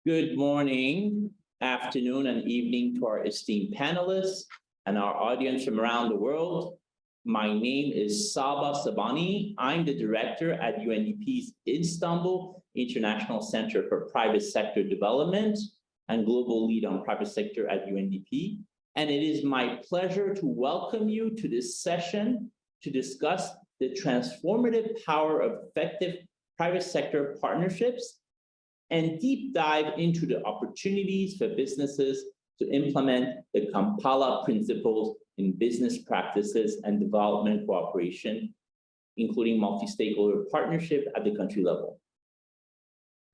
Good morning, afternoon, and evening to our esteemed panelists and our audience from around the world. My name is Saba Sabani. I'm the director at UNDP's Istanbul International Center for Private Sector Development and global lead on private sector at UNDP. And it is my pleasure to welcome you to this session to discuss the transformative power of effective private sector partnerships and deep dive into the opportunities for businesses to implement the Kampala Principles in business practices and development cooperation, including multi-stakeholder partnership at the country level.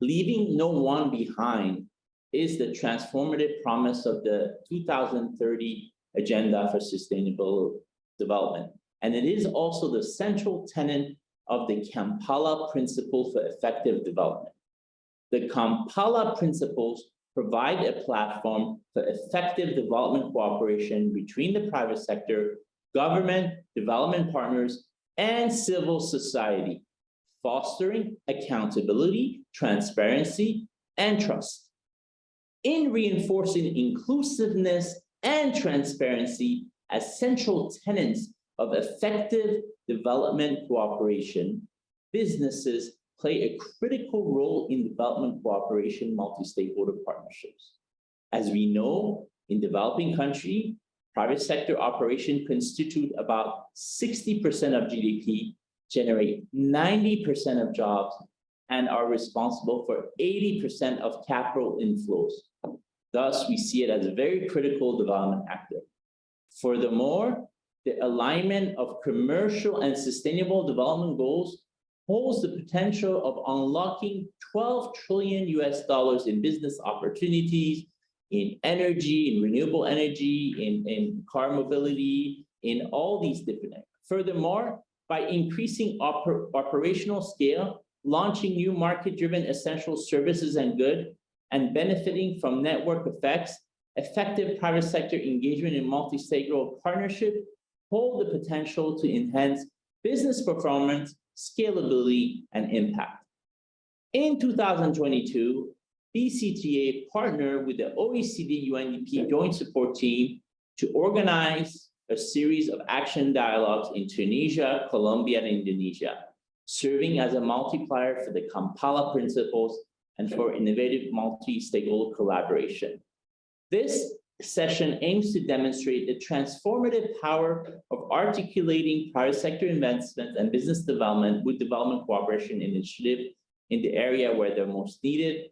Leaving no one behind is the transformative promise of the 2030 Agenda for Sustainable Development. And it is also the central tenet of the Kampala Principles for Effective Development. The Kampala Principles provide a platform for effective development cooperation between the private sector, government, development partners, and civil society, fostering accountability, transparency, and trust. In reinforcing inclusiveness and transparency as central tenets of effective development cooperation, businesses play a critical role in development cooperation multi-stakeholder partnerships. As we know, in developing countries, private sector operations constitute about 60% of GDP, generate 90% of jobs, and are responsible for 80% of capital inflows. Thus, we see it as a very critical development actor. Furthermore, the alignment of commercial and sustainable development goals holds the potential of unlocking $12 trillion in business opportunities, in energy, in renewable energy, in car mobility, in all these different areas. Furthermore, by increasing operational scale, launching new market-driven essential services and goods, and benefiting from network effects, effective private sector engagement in multi-stakeholder partnership hold the potential to enhance business performance, scalability, and impact. In 2022, BCtA partnered with the OECD UNDP Joint Support Team to organize a series of action dialogues in Tunisia, Colombia, and Indonesia, serving as a multiplier for the Kampala Principles and for innovative multi-stakeholder collaboration. This session aims to demonstrate the transformative power of articulating private sector investment and business development with development cooperation initiative in the area where they're most needed,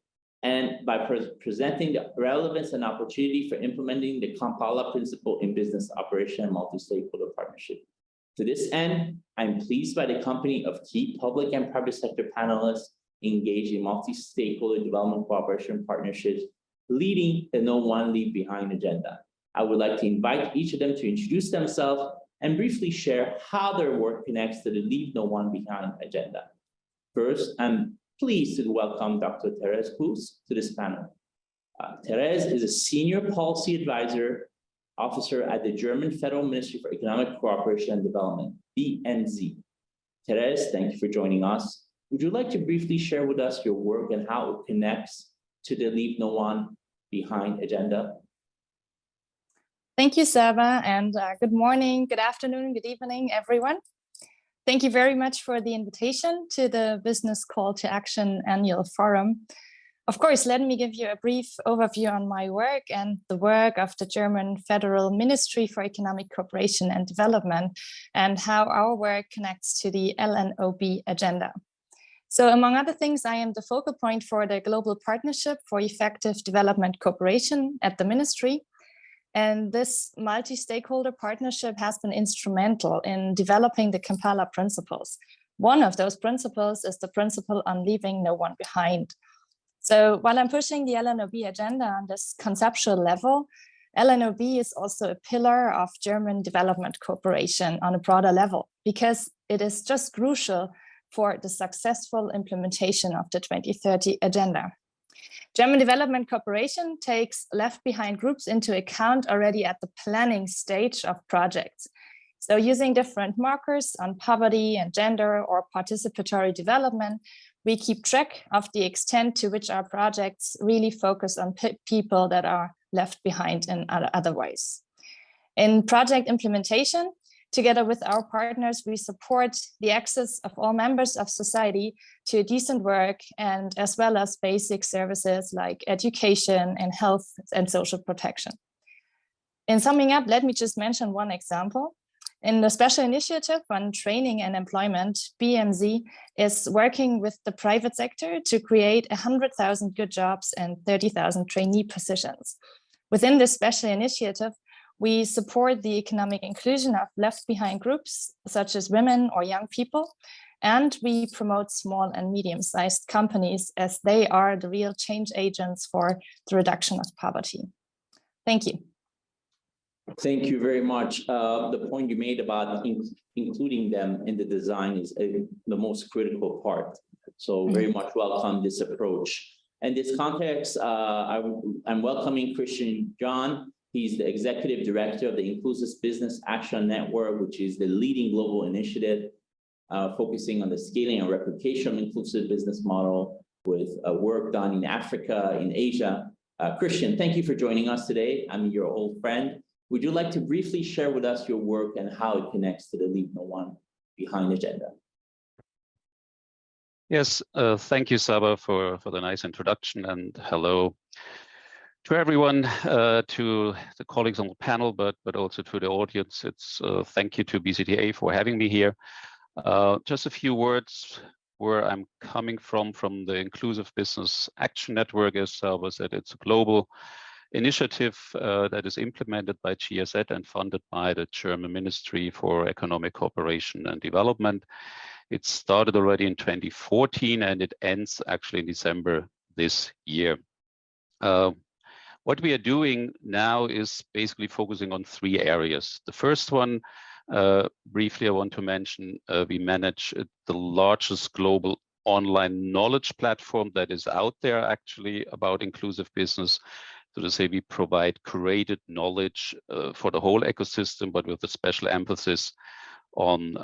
and by presenting the relevance and opportunity for implementing the Kampala Principle in business operation and multi-stakeholder partnership. To this end, I'm pleased by the company of key public and private sector panelists engaged in multi-stakeholder development cooperation partnerships leading the No One Leave Behind agenda. I would like to invite each of them to introduce themselves and briefly share how their work connects to the Leave No One Behind agenda. First, I'm pleased to welcome Dr. Therese Cruz to this panel. Therese is a senior policy advisor officer at the German Federal Ministry for Economic Cooperation and Development, BMZ. Therese, thank you for joining us. Would you like to briefly share with us your work and how it connects to the Leave No One Behind agenda? Thank you, Saba, and good morning, good afternoon, good evening, everyone. Thank you very much for the invitation to the Business Call to Action Annual Forum. Of course, let me give you a brief overview on my work and the work of the German Federal Ministry for Economic Cooperation and Development, and how our work connects to the LNOB agenda. So among other things, I am the focal point for the Global Partnership for Effective Development Cooperation at the Ministry. And this multi-stakeholder partnership has been instrumental in developing the Kampala Principles. One of those principles is the principle on leaving no one behind. So while I'm pushing the LNOB agenda on this conceptual level, LNOB is also a pillar of German development cooperation on a broader level, because it is just crucial for the successful implementation of the 2030 agenda. German development cooperation takes left behind groups into account already at the planning stage of projects. So using different markers on poverty and gender or participatory development, we keep track of the extent to which our projects really focus on people that are left behind in other ways. In project implementation, together with our partners, we support the access of all members of society to decent work and as well as basic services like education and health and social protection. In summing up, let me just mention one example. In the Special Initiative on Training and Employment, BMZ is working with the private sector to create 100,000 good jobs and 30,000 trainee positions. Within this special initiative, we support the economic inclusion of left behind groups, such as women or young people, and we promote small and medium-sized companies as they are the real change agents for the reduction of poverty. Thank you. Thank you very much. The point you made about including them in the design is the most critical part. So very much welcome this approach. In this context, I'm welcoming Christian John. He's the Executive Director of the Inclusive Business Action Network, which is the leading global initiative focusing on the scaling and replication of inclusive business model with work done in Africa, in Asia. Christian, thank you for joining us today. I'm your old friend. Would you like to briefly share with us your work and how it connects to the Leave No One Behind agenda? Yes, thank you, Saba, for the nice introduction, and hello to everyone, to the colleagues on the panel, but also to the audience. It's thank you to BCtA for having me here. Just a few words where I'm coming from the Inclusive Business Action Network. As Saba said, it's a global initiative that is implemented by GSZ and funded by the German Ministry for Economic Cooperation and Development. It started already in 2014 and it ends actually in December this year. What we are doing now is basically focusing on 3 areas. The first one, briefly, I want to mention, we manage the largest global online knowledge platform that is out there actually about inclusive business. So to say, we provide curated knowledge for the whole ecosystem, but with a special emphasis on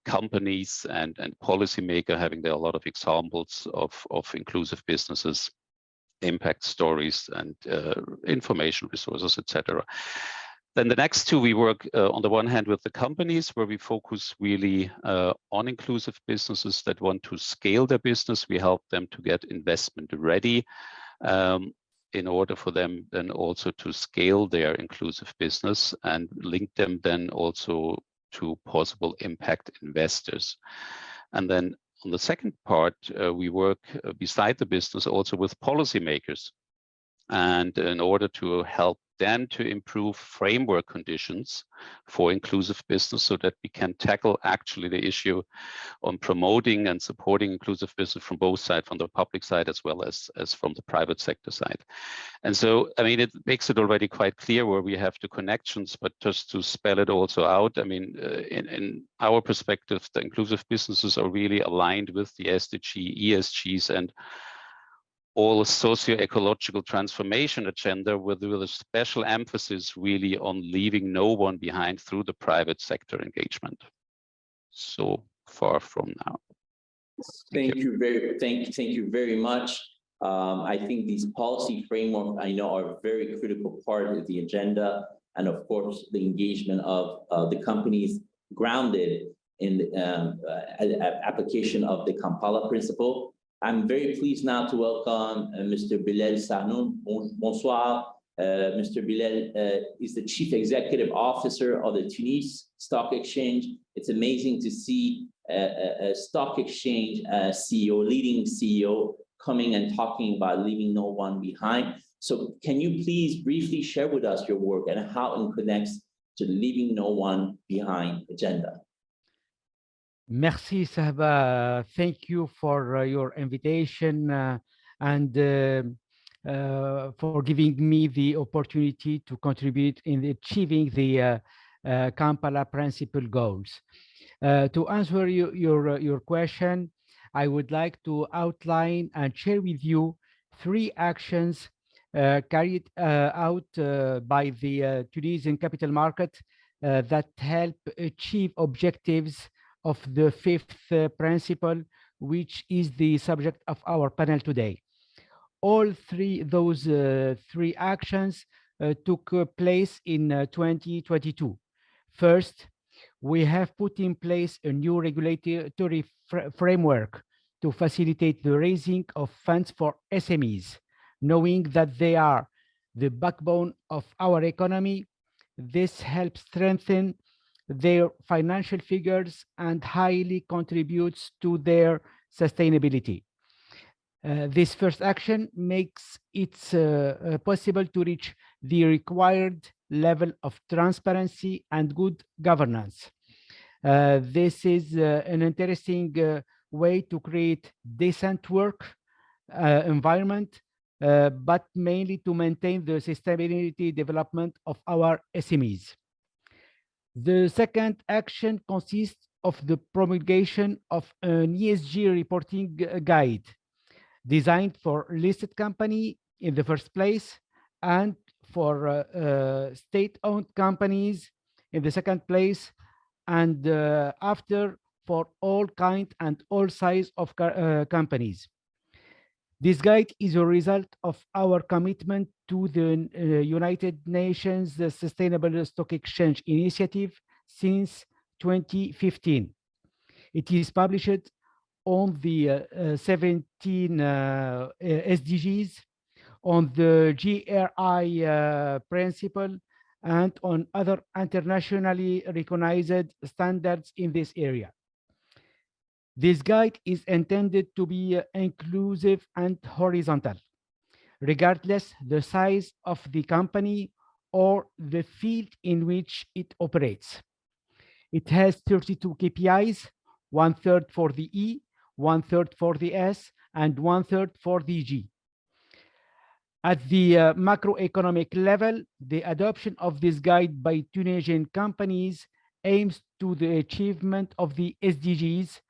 companies and policymakers, having there a lot of examples of inclusive businesses, impact stories, and information resources, etc. Then the next 2, we work on the one hand with the companies, where we focus really on inclusive businesses that want to scale their business. We help them to get investment ready in order for them then also to scale their inclusive business and link them then also to possible impact investors. And then on the second part, we work beside the business also with policymakers, and in order to help them to improve framework conditions for inclusive business so that we can tackle actually the issue on promoting and supporting inclusive business from both sides, from the public side as well as from the private sector side. And so, I mean, it makes it already quite clear where we have the connections, but just to spell it also out, I mean, in our perspective, the inclusive businesses are really aligned with the SDG, ESGs, and all socio-ecological transformation agenda with a special emphasis really on leaving no one behind through the private sector engagement. So far from now. Thank you very much. I think these policy frameworks I know are a very critical part of the agenda, and of course the engagement of the companies grounded in the application of the Kampala Principle. I'm very pleased now to welcome Mr. Bilal Sahnoun. Bonsoir. Mr. Bilal is the Chief Executive Officer of the Tunis Stock Exchange. It's amazing to see a stock exchange CEO, leading CEO, coming and talking about leaving no one behind. So can you please briefly share with us your work and how it connects to the leaving no one behind agenda? Merci, Sahba. Thank you for your invitation and for giving me the opportunity to contribute in achieving the Kampala Principle goals. To answer your question, I would like to outline and share with you 3 actions carried out by the Tunisian capital market that help achieve objectives of the 5th principle which is the subject of our panel today. All those three actions took place in 2022. First, we have put in place a new regulatory framework to facilitate the raising of funds for SMEs, knowing that they are the backbone of our economy. This helps strengthen their financial figures and highly contributes to their sustainability. This first action makes it possible to reach the required level of transparency and good governance. This is an interesting way to create decent work environment, but mainly to maintain the sustainability development of our SMEs. The second action consists of the promulgation of an ESG reporting guide designed for listed company in the first place and for state-owned companies in the second place, and after for all kind and all size of companies. This guide is a result of our commitment to the United Nations Sustainable Stock Exchange Initiative since 2015. It is published on the 17 SDGs, on the GRI principle, and on other internationally recognized standards in this area. This guide is intended to be inclusive and horizontal, regardless the size of the company or the field in which it operates. It has 32 KPIs, 1/3 for the E, 1/3 for the S, and 1/3 for the G. At the macroeconomic level, the adoption of this guide by Tunisian companies aims to the achievement of the SDGs,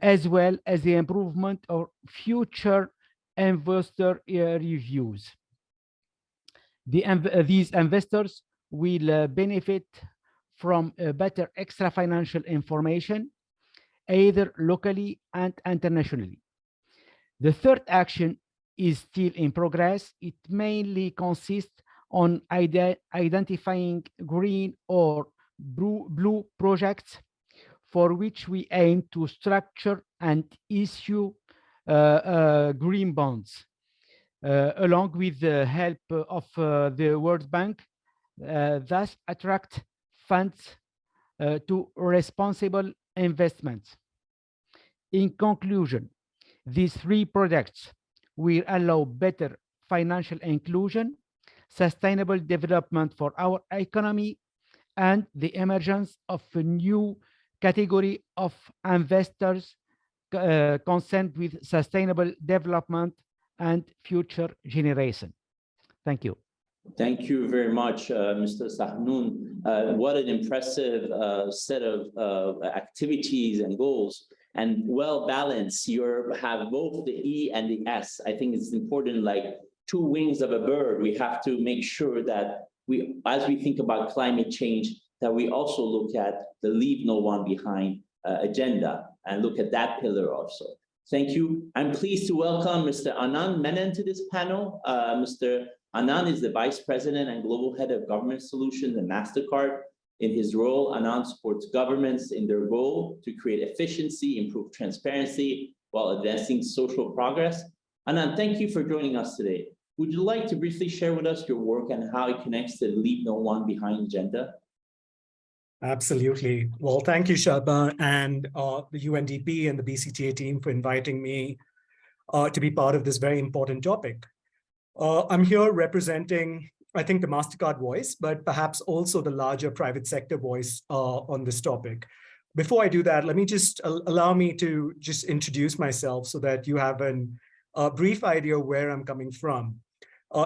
as well as the improvement of future investor reviews. These investors will benefit from better extra financial information, either locally and internationally. The third action is still in progress. It mainly consists on identifying green or blue projects for which we aim to structure and issue green bonds, along with the help of the World Bank, thus attract funds to responsible investments. In conclusion, these three projects will allow better financial inclusion, sustainable development for our economy, and the emergence of a new category of investors concerned with sustainable development and future generation. Thank you. Thank you very much, Mr. Sahnoun. What an impressive set of activities and goals, and well balanced. You have both the E and the S. I think it's important, like two wings of a bird. We have to make sure that as we think about climate change, that we also look at the leave no one behind agenda and look at that pillar also. Thank you. I'm pleased to welcome Mr. Anand Menon to this panel. Mr. Anand is the Vice President and Global Head of Government Solutions at MasterCard. In his role, Anand supports governments in their goal to create efficiency, improve transparency, while advancing social progress. Anand, thank you for joining us today. Would you like to briefly share with us your work and how it connects to the Leave No One Behind agenda? Absolutely. Well, thank you, Shaba, and the UNDP and the BCtA team for inviting me to be part of this very important topic. I'm here representing, I think, the MasterCard voice, but perhaps also the larger private sector voice on this topic. Before I do that, let me just allow me to just introduce myself so that you have a brief idea of where I'm coming from.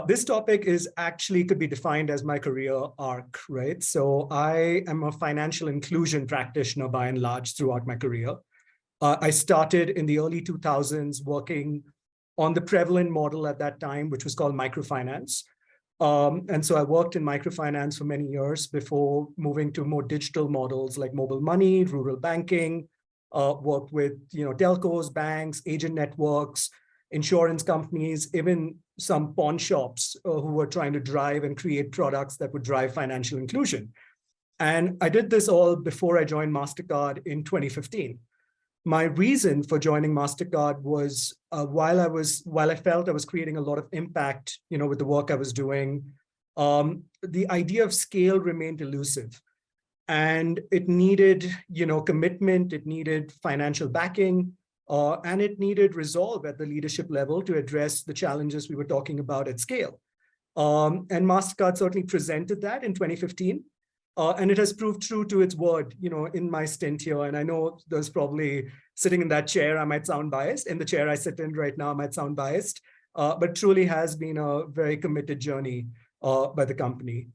This topic could be defined as my career arc, right? So I am a financial inclusion practitioner by and large throughout my career. I started in the early 2000s working on the prevalent model at that time, which was called microfinance. And so I worked in microfinance for many years before moving to more digital models like mobile money, rural banking, worked with telcos, banks, agent networks, insurance companies, even some pawn shops who were trying to drive and create products that would drive financial inclusion. And I did this all before I joined MasterCard in 2015. My reason for joining MasterCard was while I felt I was creating a lot of impact, with the work I was doing, the idea of scale remained elusive. And it needed, commitment, it needed financial backing, and it needed resolve at the leadership level to address the challenges we were talking about at scale. And MasterCard certainly presented that in 2015. And it has proved true to its word, in my stint here. And I know there's probably sitting in that chair, I might sound biased. In the chair I sit in right now, I might sound biased, but truly has been a very committed journey by the company.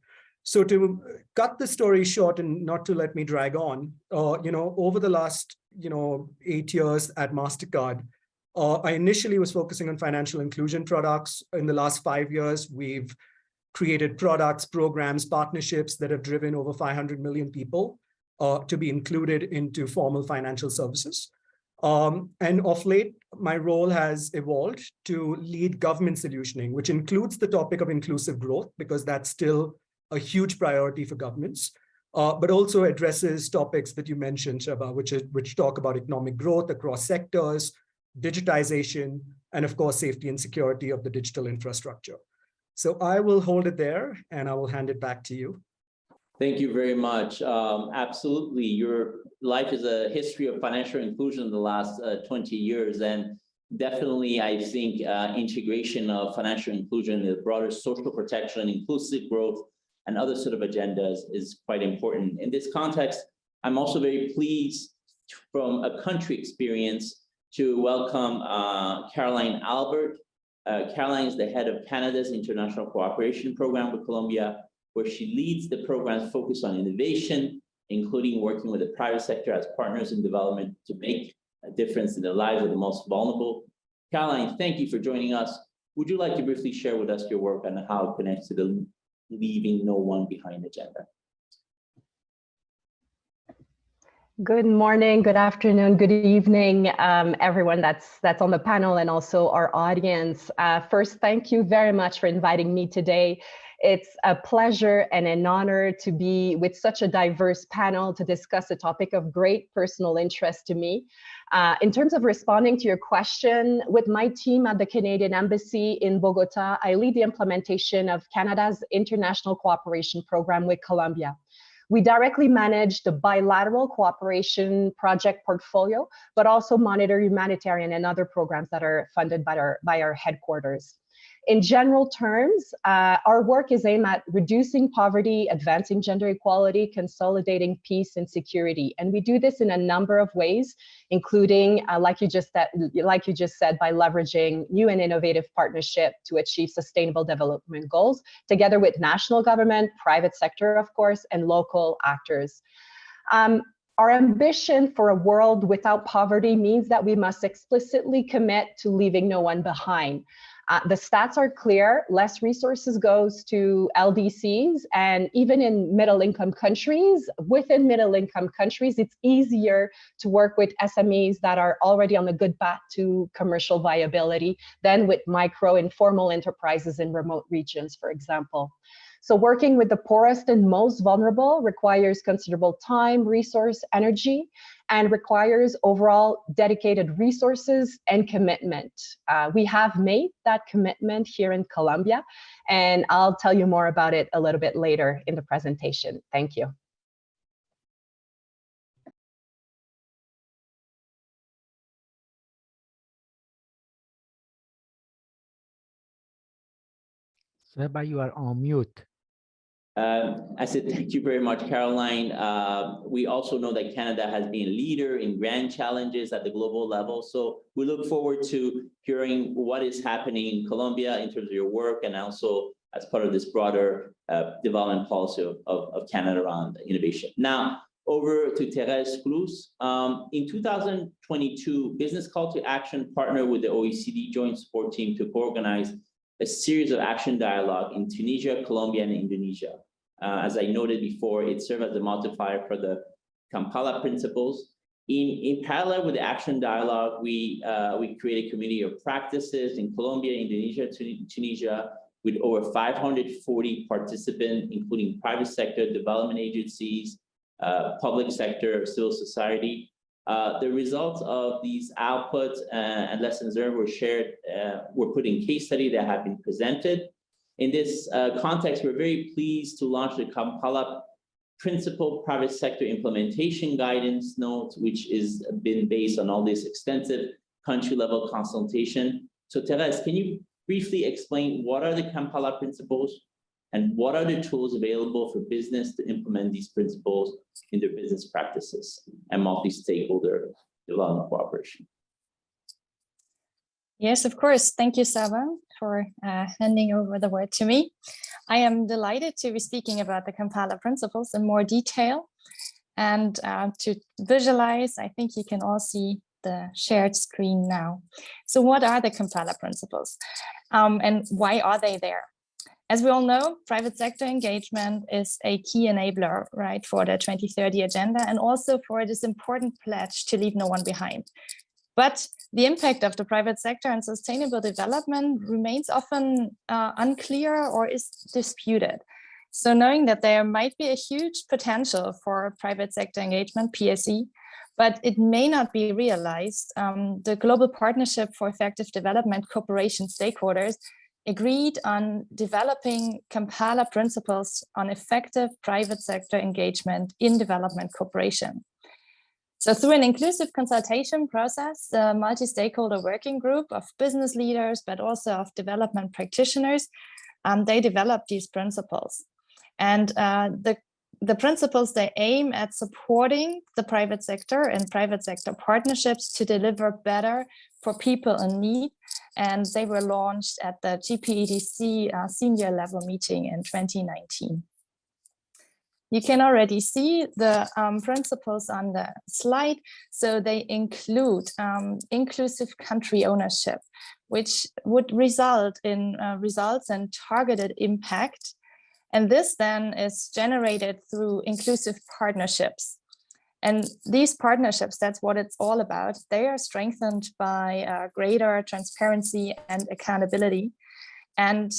So to cut the story short and not to let me drag on, over the last, 8 years at MasterCard, I initially was focusing on financial inclusion products. In the last 5 years, we've created products, programs, partnerships that have driven over 500 million people to be included into formal financial services. And of late, my role has evolved to lead government solutioning, which includes the topic of inclusive growth, because that's still a huge priority for governments, but also addresses topics that you mentioned, Shaba, which talk about economic growth across sectors, digitization, and of course, safety and security of the digital infrastructure. So I will hold it there and I will hand it back to you. Thank you very much. Absolutely. Your life is a history of financial inclusion in the last 20 years. And definitely, I think integration of financial inclusion, the broader social protection, inclusive growth, and other sort of agendas is quite important. In this context, I'm also very pleased from a country experience to welcome Caroline Albert. Caroline is the head of Canada's International Cooperation Program with Colombia, where she leads the programs focused on innovation, including working with the private sector as partners in development to make a difference in the lives of the most vulnerable. Caroline, thank you for joining us. Would you like to briefly share with us your work and how it connects to the Leaving No One Behind agenda? Good morning, good afternoon, good evening, everyone that's on the panel and also our audience. First, thank you very much for inviting me today. It's a pleasure and an honor to be with such a diverse panel to discuss a topic of great personal interest to me. In terms of responding to your question, with my team at the Canadian Embassy in Bogota, I lead the implementation of Canada's International Cooperation Program with Colombia. We directly manage the bilateral cooperation project portfolio, but also monitor humanitarian and other programs that are funded by our headquarters. In general terms, our work is aimed at reducing poverty, advancing gender equality, consolidating peace and security. And we do this in a number of ways, including, like you just said, by leveraging new and innovative partnership to achieve sustainable development goals, together with national government, private sector, of course, and local actors. Our ambition for a world without poverty means that we must explicitly commit to leaving no one behind. The stats are clear, less resources goes to LDCs, and even in middle-income countries, within middle-income countries, it's easier to work with SMEs that are already on a good path to commercial viability than with micro informal enterprises in remote regions, for example. So working with the poorest and most vulnerable requires considerable time, resource, energy, and requires overall dedicated resources and commitment. We have made that commitment here in Colombia, and I'll tell you more about it a little bit later in the presentation. Thank you. Seba, you are on mute. I said, thank you very much, Caroline. We also know that Canada has been a leader in grand challenges at the global level. So we look forward to hearing what is happening in Colombia in terms of your work and also as part of this broader development policy of Canada around innovation. Now, over to Therese Cruz. In 2022, Business Call to Action partnered with the OECD Joint Support Team to co-organize a series of action dialogue in Tunisia, Colombia, and Indonesia. As I noted before, it served as a multiplier for the Kampala Principles. In parallel with the action dialogue, we created a community of practices in Colombia, Indonesia, Tunisia, with over 540 participants, including private sector, development agencies, public sector, civil society. The results of these outputs and lessons learned were shared, were put in case study that have been presented. In this context, we're very pleased to launch the Kampala Principle Private Sector Implementation Guidance Note, which is been based on all this extensive country-level consultation. So Therese, can you briefly explain what are the Kampala Principles and what are the tools available for business to implement these principles in their business practices and multi-stakeholder development cooperation? Yes, of course. Thank you, Saba, for handing over the word to me. I am delighted to be speaking about the Kampala Principles in more detail. And to visualize, I think you can all see the shared screen now. So what are the Kampala Principles and why are they there? As we all know, private sector engagement is a key enabler, right, for the 2030 agenda and also for this important pledge to leave no one behind. But the impact of the private sector on sustainable development remains often unclear or is disputed. So knowing that there might be a huge potential for private sector engagement, PSE, but it may not be realized, the Global Partnership for Effective Development Cooperation stakeholders agreed on developing Kampala Principles on effective private sector engagement in development cooperation. So through an inclusive consultation process, the multi-stakeholder working group of business leaders, but also of development practitioners, they developed these principles. And the principles, they aim at supporting the private sector and private sector partnerships to deliver better for people in need. And they were launched at the GPEDC senior level meeting in 2019. You can already see the principles on the slide. So they include inclusive country ownership, which would result in results and targeted impact. And this then is generated through inclusive partnerships. And these partnerships, that's what it's all about. They are strengthened by greater transparency and accountability. And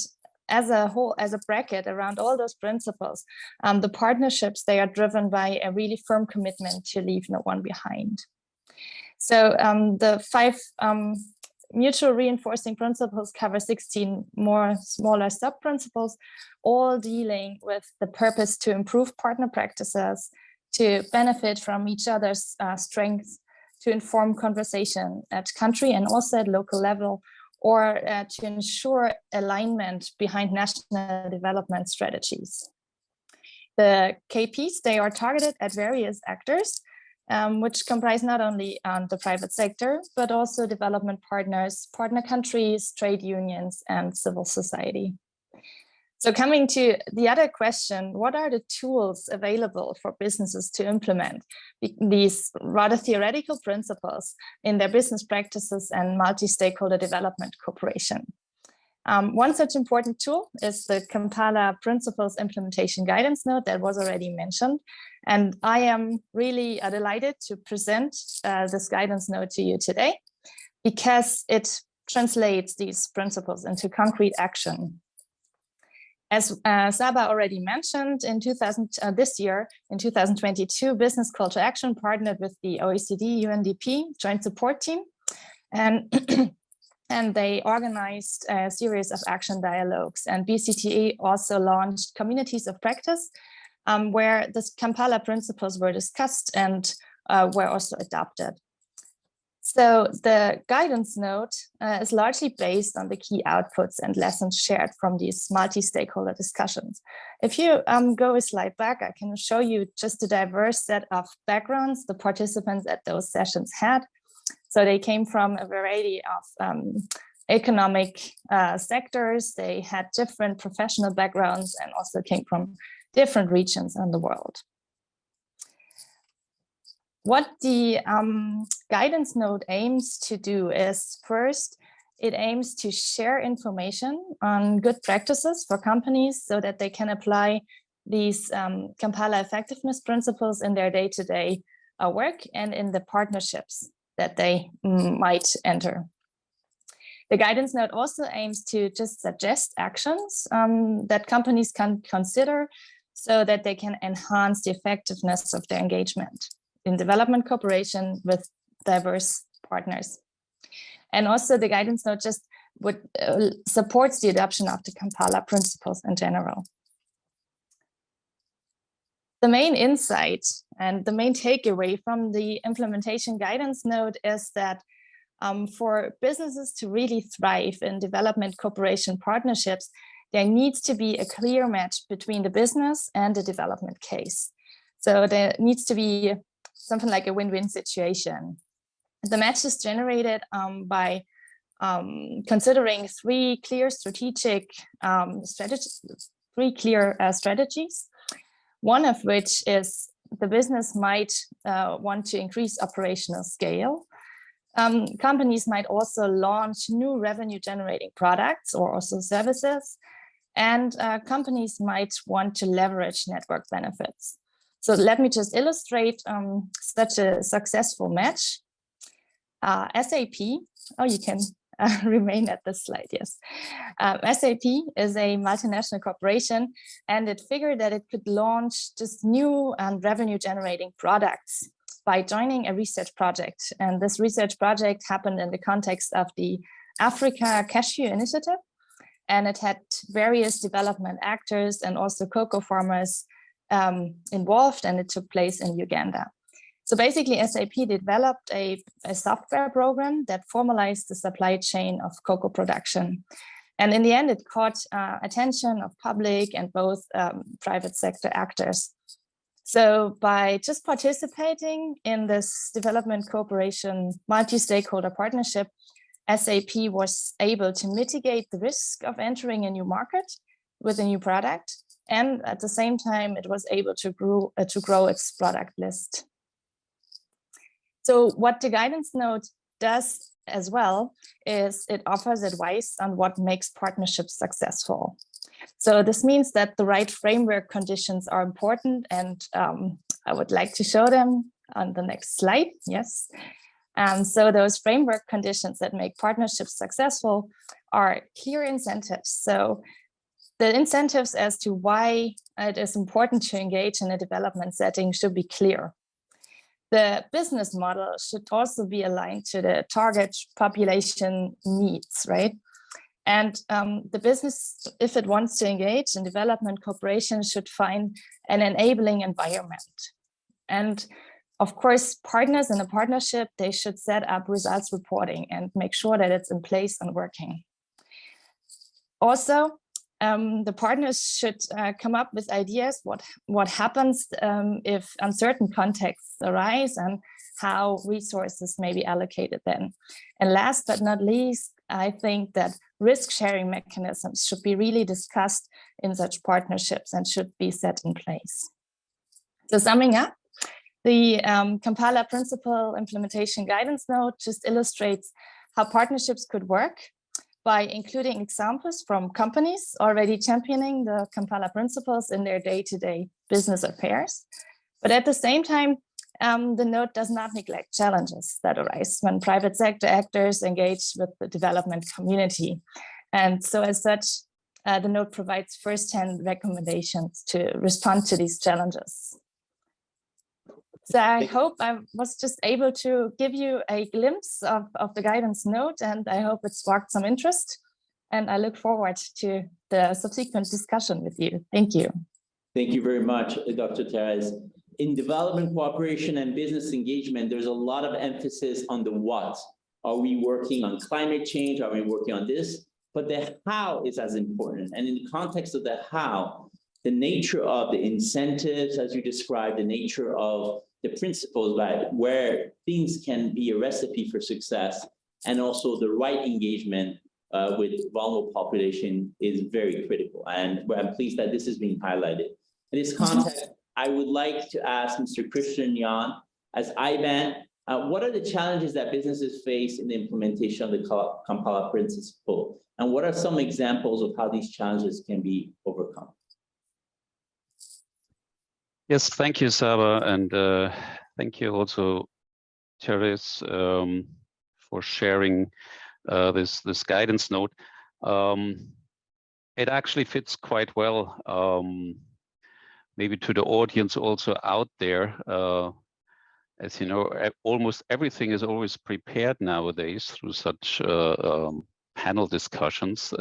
as a whole, as a bracket around all those principles, the partnerships, they are driven by a really firm commitment to leave no one behind. So the 5 mutual reinforcing principles cover 16 more smaller sub-principles, all dealing with the purpose to improve partner practices, to benefit from each other's strengths, to inform conversation at country and also at local level, or to ensure alignment behind national development strategies. The KPs, they are targeted at various actors, which comprise not only the private sector, but also development partners, partner countries, trade unions, and civil society. So coming to the other question, what are the tools available for businesses to implement these rather theoretical principles in their business practices and multi-stakeholder development cooperation? One such important tool is the Kampala Principles Implementation Guidance Note that was already mentioned. And I am really delighted to present this guidance note to you today because it translates these principles into concrete action. As Saba already mentioned, in this year, in 2022, Business Call to Action partnered with the OECD UNDP Joint Support Team, and they organized a series of action dialogues. And BCtA also launched communities of practice, where the Kampala principles were discussed and were also adopted. So the guidance note is largely based on the key outputs and lessons shared from these multi-stakeholder discussions. If you go a slide back, I can show you just a diverse set of backgrounds the participants at those sessions had. So they came from a variety of economic sectors. They had different professional backgrounds and also came from different regions in the world. What the guidance note aims to do is, first, it aims to share information on good practices for companies so that they can apply these Kampala effectiveness principles in their day-to-day work and in the partnerships that they might enter. The guidance note also aims to just suggest actions that companies can consider so that they can enhance the effectiveness of their engagement in development cooperation with diverse partners. And also the guidance note just supports the adoption of the Kampala Principles in general. The main insight and the main takeaway from the implementation guidance note is that for businesses to really thrive in development cooperation partnerships, there needs to be a clear match between the business and the development case. So there needs to be something like a win-win situation. The match is generated by considering three clear strategies, one of which is the business might want to increase operational scale. Companies might also launch new revenue generating products or also services, and companies might want to leverage network benefits. So let me just illustrate such a successful match. SAP, oh, you can remain at this slide, yes. SAP is a multinational corporation, and it figured that it could launch just new and revenue generating products by joining a research project. And this research project happened in the context of the Africa Cashew Initiative. And it had various development actors and also cocoa farmers involved, and it took place in Uganda. So basically, SAP developed a software program that formalized the supply chain of cocoa production. And in the end, it caught attention of public and both private sector actors. So by just participating in this development cooperation multi-stakeholder partnership, SAP was able to mitigate the risk of entering a new market with a new product. And at the same time, it was able to grow its product list. So what the guidance note does as well is it offers advice on what makes partnerships successful. So this means that the right framework conditions are important, and I would like to show them on the next slide. Yes. So those framework conditions that make partnerships successful are clear incentives. So the incentives as to why it is important to engage in a development setting should be clear. The business model should also be aligned to the target population needs, right? And the business, if it wants to engage in development cooperation, should find an enabling environment. And of course, partners in a partnership, they should set up results reporting and make sure that it's in place and working. Also, the partners should come up with ideas what happens if uncertain contexts arise and how resources may be allocated then. And last but not least, I think that risk-sharing mechanisms should be really discussed in such partnerships and should be set in place. So summing up, the Kampala Principle Implementation Guidance Note just illustrates how partnerships could work by including examples from companies already championing the Kampala Principles in their day-to-day business affairs. But at the same time, the note does not neglect challenges that arise when private sector actors engage with the development community. And so as such, the note provides first-hand recommendations to respond to these challenges. So I hope I was just able to give you a glimpse of the guidance note, and I hope it sparked some interest. And I look forward to the subsequent discussion with you. Thank you. Thank you very much, Dr. Therese. In development cooperation and business engagement, there's a lot of emphasis on the what. Are we working on climate change? Are we working on this? But the how is as important. And in the context of the how, the nature of the incentives, as you described, the nature of the principles, right, where things can be a recipe for success, and also the right engagement with vulnerable population is very critical. And I'm pleased that this is being highlighted. In this context, I would like to ask Mr. Christian Jan, as IBAN, what are the challenges that businesses face in the implementation of the Kampala Principle? And what are some examples of how these challenges can be overcome? Yes, thank you, Saba, and Thank you also, Therese, for sharing this guidance note. It actually fits quite well, maybe to the audience also out there. As you know, almost everything is always prepared nowadays through such panel discussions.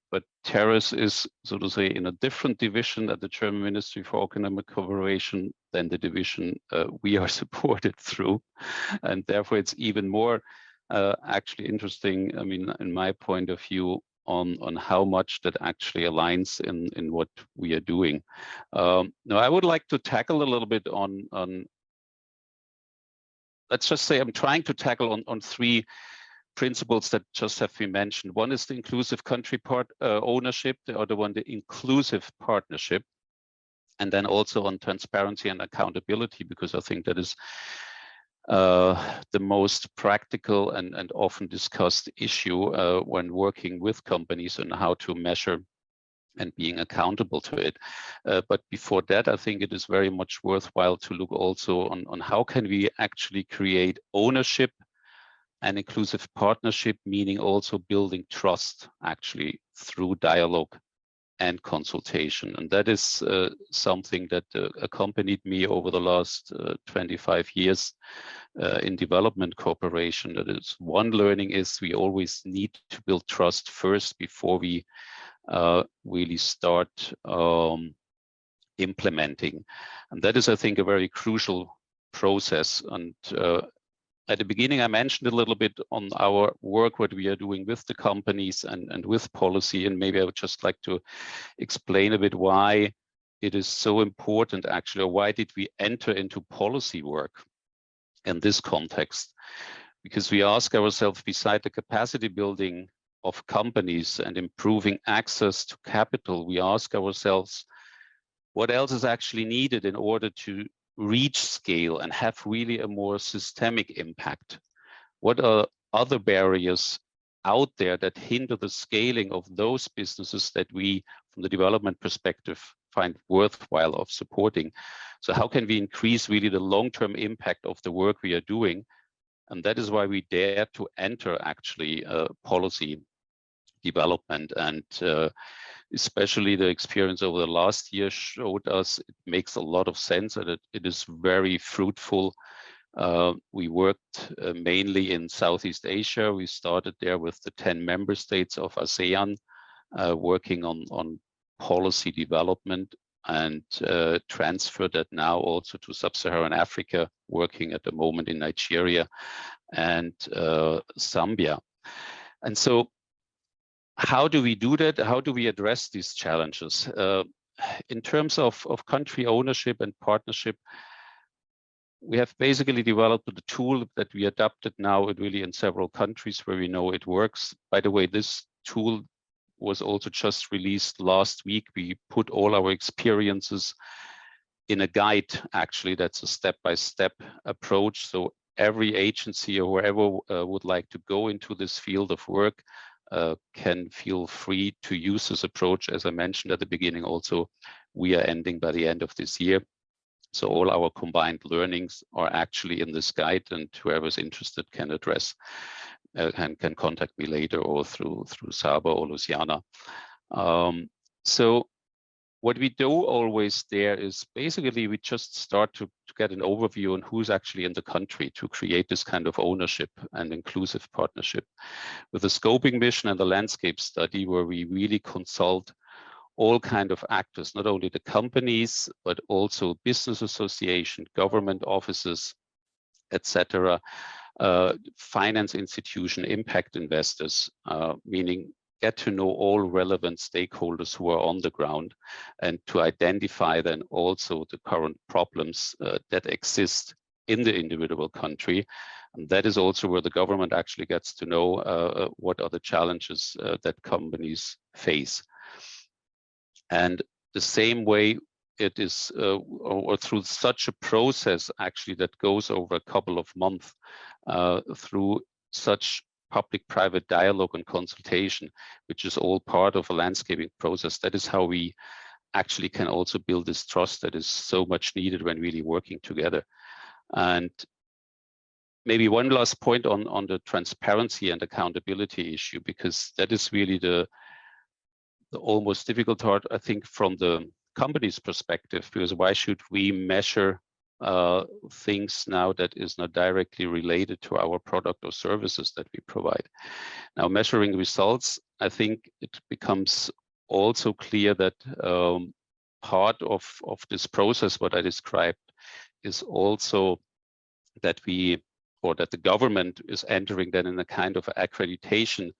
But Therese is, so to say, in a different division at the German Ministry for Economic Cooperation than the division we are supported through. And therefore, it's even more actually interesting, I mean, in my point of view, on how much that actually aligns in what we are doing. Now, I would like to tackle a little bit on let's just say I'm trying to tackle on three principles that just have been mentioned. One is the inclusive country ownership, the other one, the inclusive partnership, and then also on transparency and accountability, because I think that is the most practical and often discussed issue when working with companies and how to measure and being accountable to it. But before that, I think it is very much worthwhile to look also on how can we actually create ownership and inclusive partnership, meaning also building trust actually through dialogue and consultation. And that is something that accompanied me over the last 25 years in development cooperation. That is, one learning is we always need to build trust first before we really start implementing. And that is, I think, a very crucial process. And at the beginning, I mentioned a little bit on our work, what we are doing with the companies and with policy. And maybe I would just like to explain a bit why it is so important, actually, or why did we enter into policy work in this context? Because we ask ourselves, beside the capacity building of companies and improving access to capital, we ask ourselves, what else is actually needed in order to reach scale and have really a more systemic impact? What are other barriers out there that hinder the scaling of those businesses that we, from the development perspective, find worthwhile of supporting? So how can we increase really the long-term impact of the work we are doing? And that is why we dare to enter actually policy development. And especially the experience over the last year showed us it makes a lot of sense and it is very fruitful. We worked mainly in Southeast Asia. We started there with the 10 member states of ASEAN, working on policy development, and transferred that now also to Sub-Saharan Africa, working at the moment in Nigeria and Zambia. And so how do we do that? How do we address these challenges? In terms of country ownership and partnership, we have basically developed a tool that we adapted now really in several countries where we know it works. By the way, this tool was also just released last week. We put all our experiences in a guide, actually, that's a step-by-step approach. So every agency or whoever would like to go into this field of work can feel free to use this approach. As I mentioned at the beginning, also, we are ending by the end of this year. So all our combined learnings are actually in this guide, and whoever's interested can address and can contact me later or through Saba or Luciana. So what we do always there is basically we just start to get an overview on who's actually in the country to create this kind of ownership and inclusive partnership. With the scoping mission and the landscape study, where we really consult all kind of actors, not only the companies, but also business association, government offices, etc., finance institution, impact investors, meaning get to know all relevant stakeholders who are on the ground and to identify then also the current problems that exist in the individual country. And that is also where the government actually gets to know what are the challenges that companies face. And the same way it is, or through such a process actually that goes over a couple of months through such public-private dialogue and consultation, which is all part of a landscaping process. That is how we actually can also build this trust that is so much needed when really working together. And maybe one last point on the transparency and accountability issue, because that is really the almost difficult part, I think, from the company's perspective, because why should we measure things now that is not directly related to our product or services that we provide? Now, measuring results, I think it becomes also clear that part of this process, what I described, is also that the government is entering then in a kind of accreditation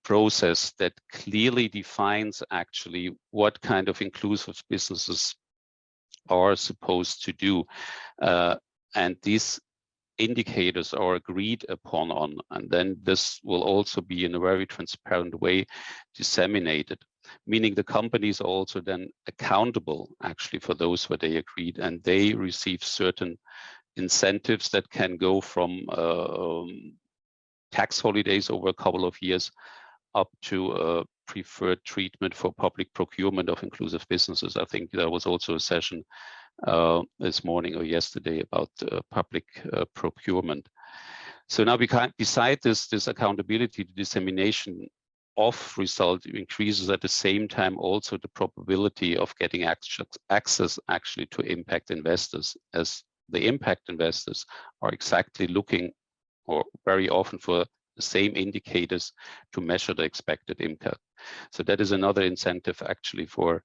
process that clearly defines actually what kind of inclusive businesses are supposed to do. And these indicators are agreed upon on, and then this will also be in a very transparent way disseminated, meaning the companies are also then accountable actually for those where they agreed, and they receive certain incentives that can go from tax holidays over a couple of years up to preferred treatment for public procurement of inclusive businesses. I think there was also a session this morning or yesterday about public procurement. So now beside this accountability, the dissemination of result increases at the same time also the probability of getting access actually to impact investors, as the impact investors are exactly looking, or very often, for the same indicators to measure the expected impact. So that is another incentive actually for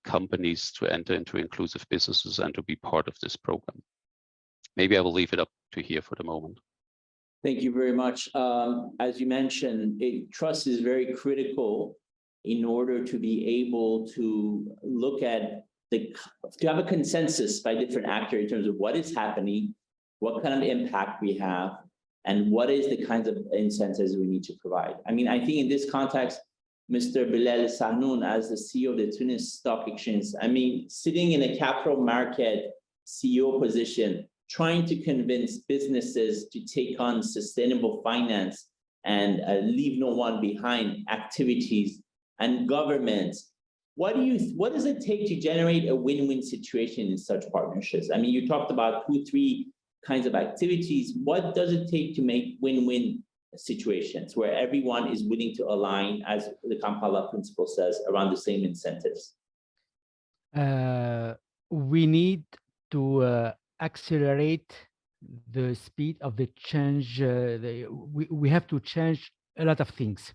companies to enter into inclusive businesses and to be part of this program. Maybe I will leave it up to here for the moment. Thank you very much. As you mentioned, trust is very critical in order to be able to look at to have a consensus by different actors in terms of what is happening, what kind of impact we have, and what is the kinds of incentives we need to provide. I mean, I think in this context, Mr. Bilal Sahnoun, as the CEO of the Tunis Stock Exchange, I mean, sitting in a capital market CEO position, trying to convince businesses to take on sustainable finance and leave no one behind activities, and governments. What does it take to generate a win-win situation in such partnerships? I mean, you talked about 2-3 kinds of activities. What does it take to make win-win situations where everyone is willing to align, as the Kampala Principles says, around the same incentives? We need to accelerate the speed of the change. We have to change a lot of things,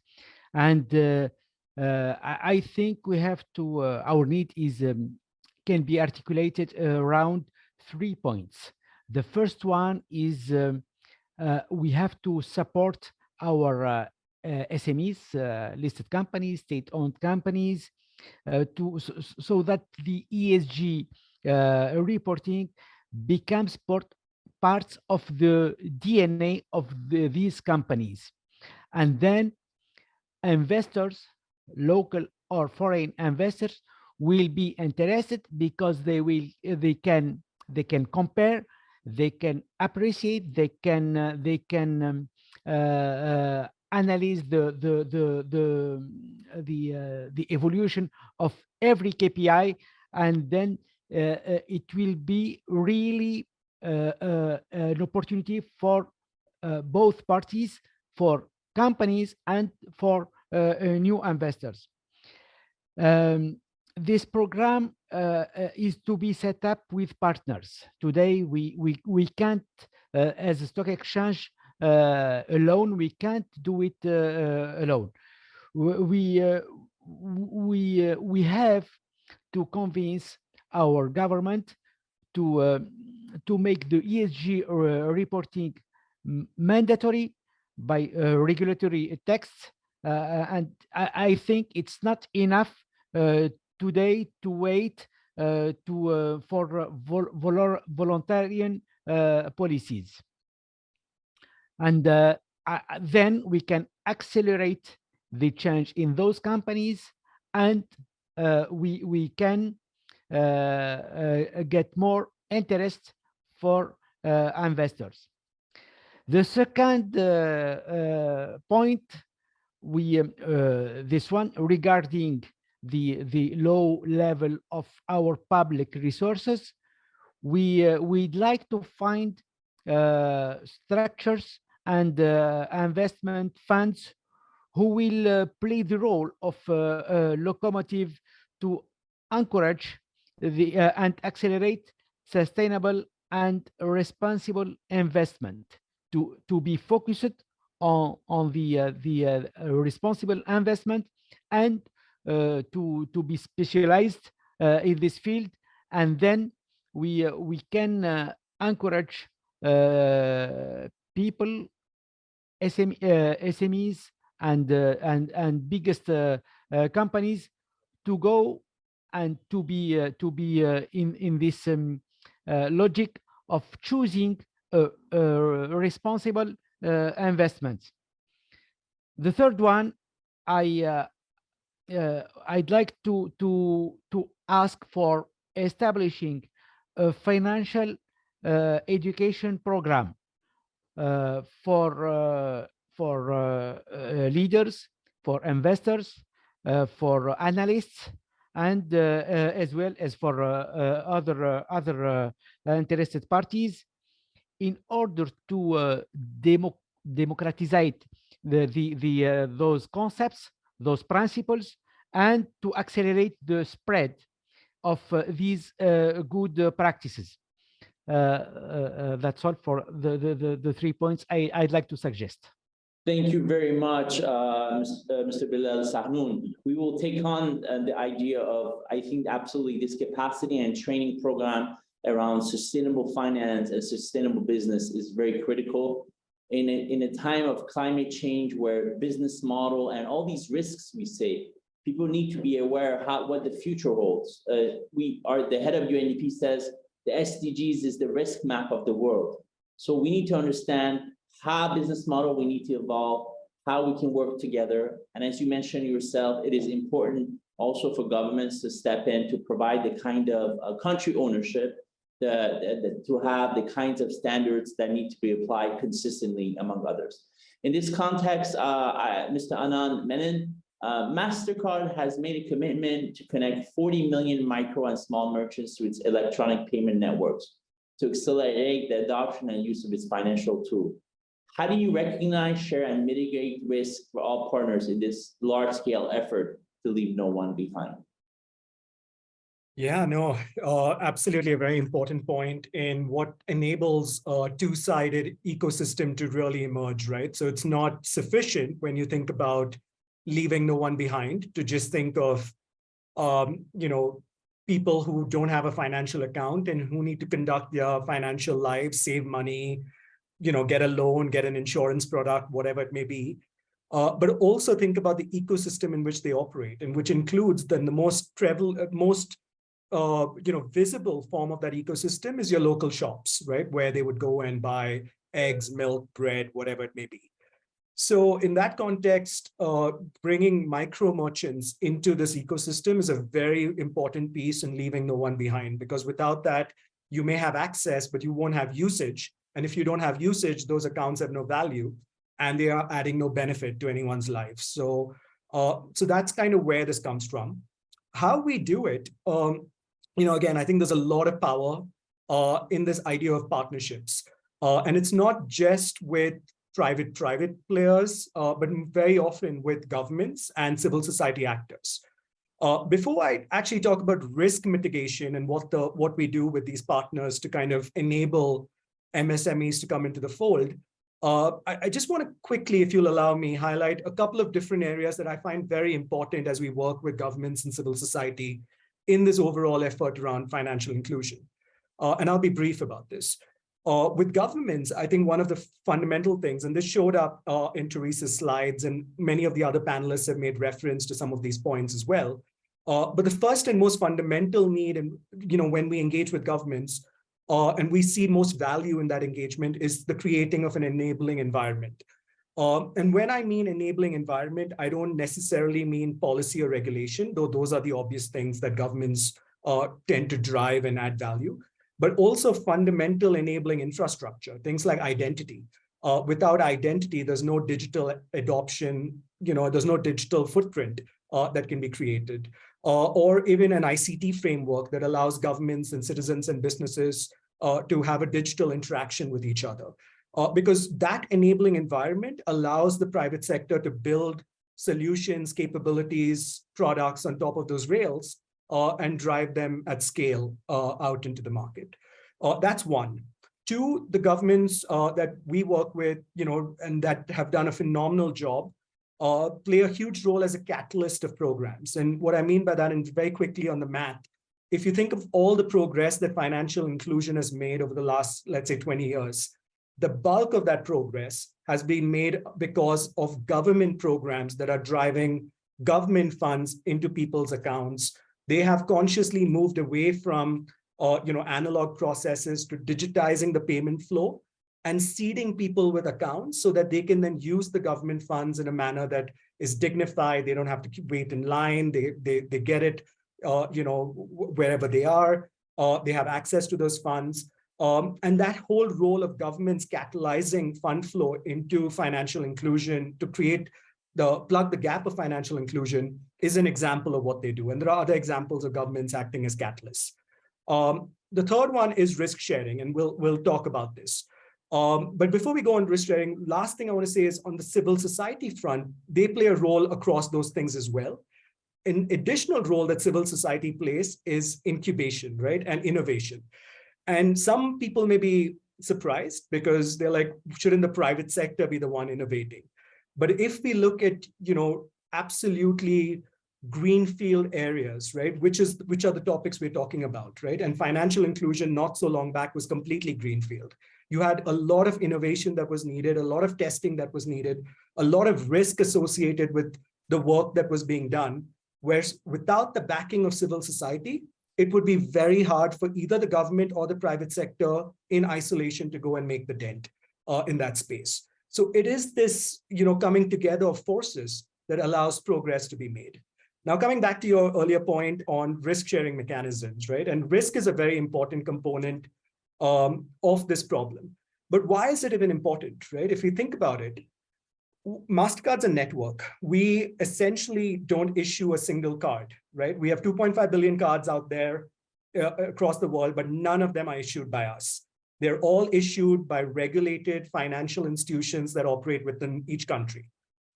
and I think we have to. Our need is can be articulated around 3 points. The first one is we have to support our SMEs, listed companies, state-owned companies, so that the ESG reporting becomes part of the DNA of these companies. And then investors, local or foreign investors, will be interested because they can compare, they can appreciate, they can analyze the evolution of every KPI, and then it will be really an opportunity for both parties, for companies and for new investors. This program is to be set up with partners. Today, we can't, as a stock exchange alone, we can't do it alone. We have to convince our government to make the ESG reporting mandatory by regulatory texts, and I think it's not enough today to wait for voluntarian policies, and then we can accelerate the change in those companies, and we can get more interest for investors. The second point, this one regarding the low level of our public resources, we'd like to find structures and investment funds who will play the role of locomotive to encourage the and accelerate sustainable and responsible investment, to be focused on the responsible investment, and to be specialized in this field. And then we can encourage people, SMEs and biggest companies to go and to be in this logic of choosing responsible investments. The third one, I'd like to ask for establishing a financial education program for leaders, for investors, for analysts, and as well as for other interested parties, in order to democratize those concepts, those principles, and to accelerate the spread of these good practices. That's all for the 3 points I'd like to suggest. Thank you very much, Mr. Bilal Sahnoun. We will take on the idea of, I think, absolutely this capacity and training program around sustainable finance and sustainable business is very critical. In a time of climate change where business model and all these risks we say, people need to be aware of what the future holds. The head of UNDP says the SDGs is the risk map of the world. So we need to understand how business model we need to evolve, how we can work together. And as you mentioned yourself, it is important also for governments to step in to provide the kind of country ownership to have the kinds of standards that need to be applied consistently, among others. In this context, Mr. Anand Menon, MasterCard has made a commitment to connect 40 million micro and small merchants to its electronic payment networks to accelerate the adoption and use of its financial tool. How do you recognize, share, and mitigate risk for all partners in this large-scale effort to leave no one behind? Yeah, no, absolutely a very important point in what enables a two-sided ecosystem to really emerge, right? So it's not sufficient when you think about leaving no one behind to just think of, people who don't have a financial account and who need to conduct their financial lives, save money, get a loan, get an insurance product, whatever it may be. But also think about the ecosystem in which they operate, and which includes then the most visible form of that ecosystem is your local shops, right? Where they would go and buy eggs, milk, bread, whatever it may be. So in that context, bringing micro merchants into this ecosystem is a very important piece in leaving no one behind, because without that, you may have access, but you won't have usage. And if you don't have usage, those accounts have no value and they are adding no benefit to anyone's life. So, so that's kind of where this comes from. How we do it, again, I think there's a lot of power in this idea of partnerships. And it's not just with private players, but very often with governments and civil society actors. Before I actually talk about risk mitigation and what we do with these partners to kind of enable MSMEs to come into the fold, I just want to quickly, if you'll allow me, highlight a couple of different areas that I find very important as we work with governments and civil society in this overall effort around financial inclusion. And I'll be brief about this. With governments, I think one of the fundamental things, and this showed up in Therese's slides, and many of the other panelists have made reference to some of these points as well. But the first and most fundamental need, and when we engage with governments, and we see most value in that engagement, is the creating of an enabling environment. And when I mean enabling environment, I don't necessarily mean policy or regulation, though those are the obvious things that governments tend to drive and add value, but also fundamental enabling infrastructure, things like identity. Without identity, there's no digital adoption, there's no digital footprint that can be created. or even an ICT framework that allows governments and citizens and businesses to have a digital interaction with each other. Because that enabling environment allows the private sector to build solutions, capabilities, products on top of those rails and drive them at scale out into the market. That's one. Two, the governments that we work with, and that have done a phenomenal job, play a huge role as a catalyst of programs. And what I mean by that, and very quickly on the math, if you think of all the progress that financial inclusion has made over the last, let's say, 20 years, the bulk of that progress has been made because of government programs that are driving government funds into people's accounts. They have consciously moved away from analog processes to digitizing the payment flow and seeding people with accounts so that they can then use the government funds in a manner that is dignified. They don't have to wait in line. They get it, wherever they are. They have access to those funds. And that whole role of governments catalyzing fund flow into financial inclusion to plug the gap of financial inclusion is an example of what they do. And there are other examples of governments acting as catalysts. The third one is risk sharing, and we'll talk about this. But before we go on risk sharing, last thing I want to say is on the civil society front, they play a role across those things as well. An additional role that civil society plays is incubation, right, and innovation. And some people may be surprised because they're like, shouldn't the private sector be the one innovating? But if we look at, absolutely greenfield areas, right, which are the topics we're talking about, right? And financial inclusion not so long back was completely greenfield. You had a lot of innovation that was needed, a lot of testing that was needed, a lot of risk associated with the work that was being done, whereas without the backing of civil society, it would be very hard for either the government or the private sector in isolation to go and make the dent in that space. So it is this, coming together of forces that allows progress to be made. Now, coming back to your earlier point on risk sharing mechanisms, right? And risk is a very important component of this problem. But why is it even important, right? If you think about it, MasterCard's a network. We essentially don't issue a single card, right? We have 2.5 billion cards out there across the world, but none of them are issued by us. They're all issued by regulated financial institutions that operate within each country.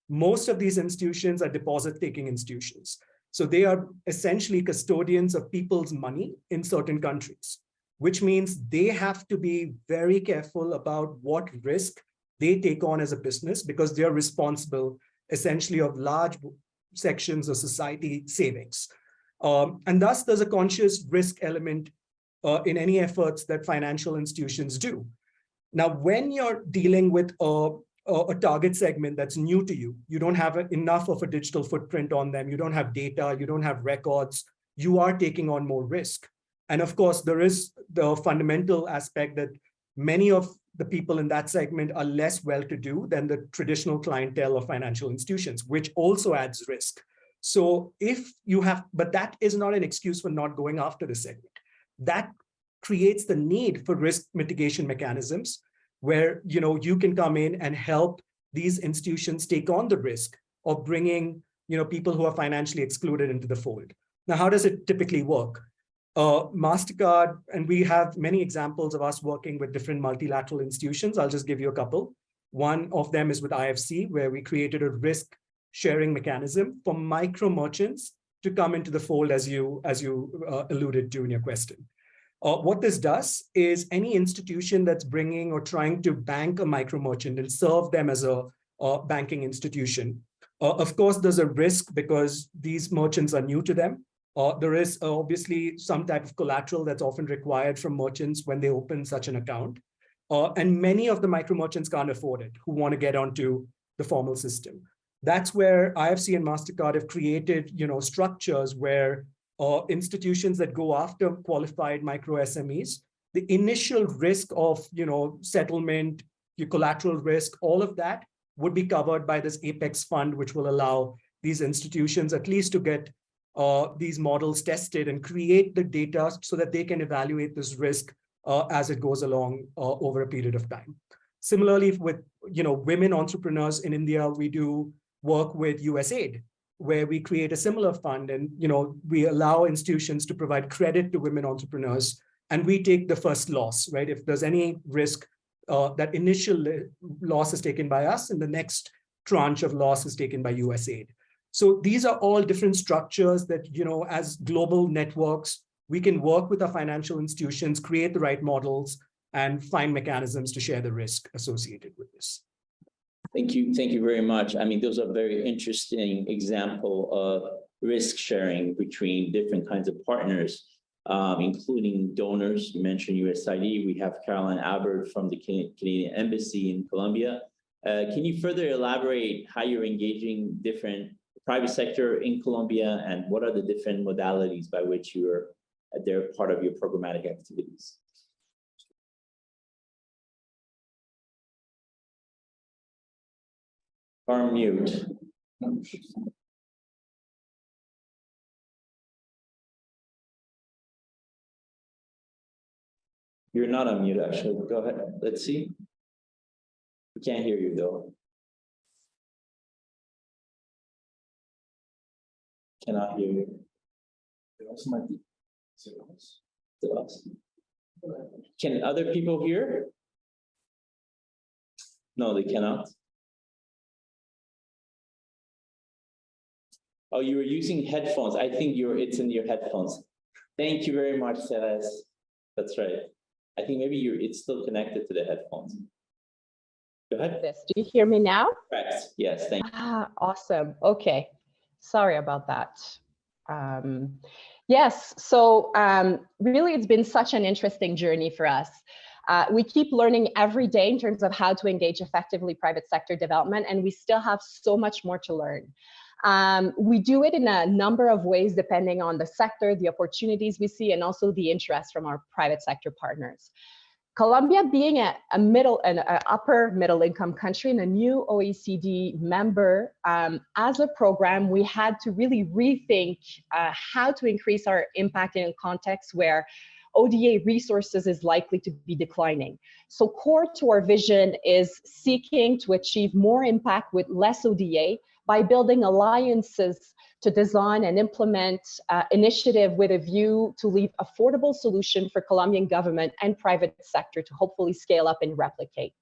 Most of these institutions are deposit-taking institutions. So they are essentially custodians of people's money in certain countries, which means they have to be very careful about what risk they take on as a business because they are responsible essentially of large sections of society savings. And thus there's a conscious risk element in any efforts that financial institutions do. Now, when you're dealing with a target segment that's new to you, you don't have enough of a digital footprint on them, you don't have data, you don't have records, you are taking on more risk. And of course, there is the fundamental aspect that many of the people in that segment are less well-to-do than the traditional clientele of financial institutions, which also adds risk. So but that is not an excuse for not going after the segment. That creates the need for risk mitigation mechanisms where you can come in and help these institutions take on the risk of bringing people who are financially excluded into the fold. Now, how does it typically work? MasterCard, and we have many examples of us working with different multilateral institutions. I'll just give you a couple. One of them is with IFC, where we created a risk sharing mechanism for micro merchants to come into the fold, as you alluded to in your question. What this does is any institution that's bringing or trying to bank a micro merchant and serve them as a banking institution. Of course, there's a risk because these merchants are new to them. There is obviously some type of collateral that's often required from merchants when they open such an account. And many of the micro merchants can't afford it who want to get onto the formal system. That's where IFC and MasterCard have created structures where institutions that go after qualified micro SMEs, the initial risk of settlement, your collateral risk, all of that would be covered by this Apex fund, which will allow these institutions at least to get these models tested and create the data so that they can evaluate this risk as it goes along over a period of time. Similarly, with women entrepreneurs in India, we do work with USAID where we create a similar fund and, we allow institutions to provide credit to women entrepreneurs, and we take the first loss, right? If there's any risk, that initial loss is taken by us and the next tranche of loss is taken by USAID. So these are all different structures that, as global networks, we can work with our financial institutions, create the right models, and find mechanisms to share the risk associated with this. Thank you. Thank you very much. I mean, those are very interesting example of risk sharing between different kinds of partners, including donors. You mentioned USAID. We have Caroline Albert from the Canadian Embassy in Colombia. Can you further elaborate how you're engaging different private sector in Colombia, and what are the different modalities by which they're part of your programmatic activities? Or mute. You're not on mute, actually. Go ahead. Let's see. We can't hear you, though. Cannot hear you. It also might be to us. Can other people hear? No, they cannot. Oh, you were using headphones. I think it's in your headphones. Thank you very much, Therese. That's right. I think maybe it's still connected to the headphones. Go ahead. Do you hear me now? Correct. Yes, thank you. Awesome. Okay. Sorry about that. Yes, so really it's been such an interesting journey for us. We keep learning every day in terms of how to engage effectively private sector development, and we still have so much more to learn. We do it in a number of ways, depending on the sector, the opportunities we see, and also the interest from our private sector partners. Colombia being an upper middle income country and a new OECD member, as a program, we had to really rethink how to increase our impact in a context where ODA resources is likely to be declining. So core to our vision is seeking to achieve more impact with less ODA by building alliances to design and implement initiative with a view to leave affordable solution for Colombian government and private sector to hopefully scale up and replicate.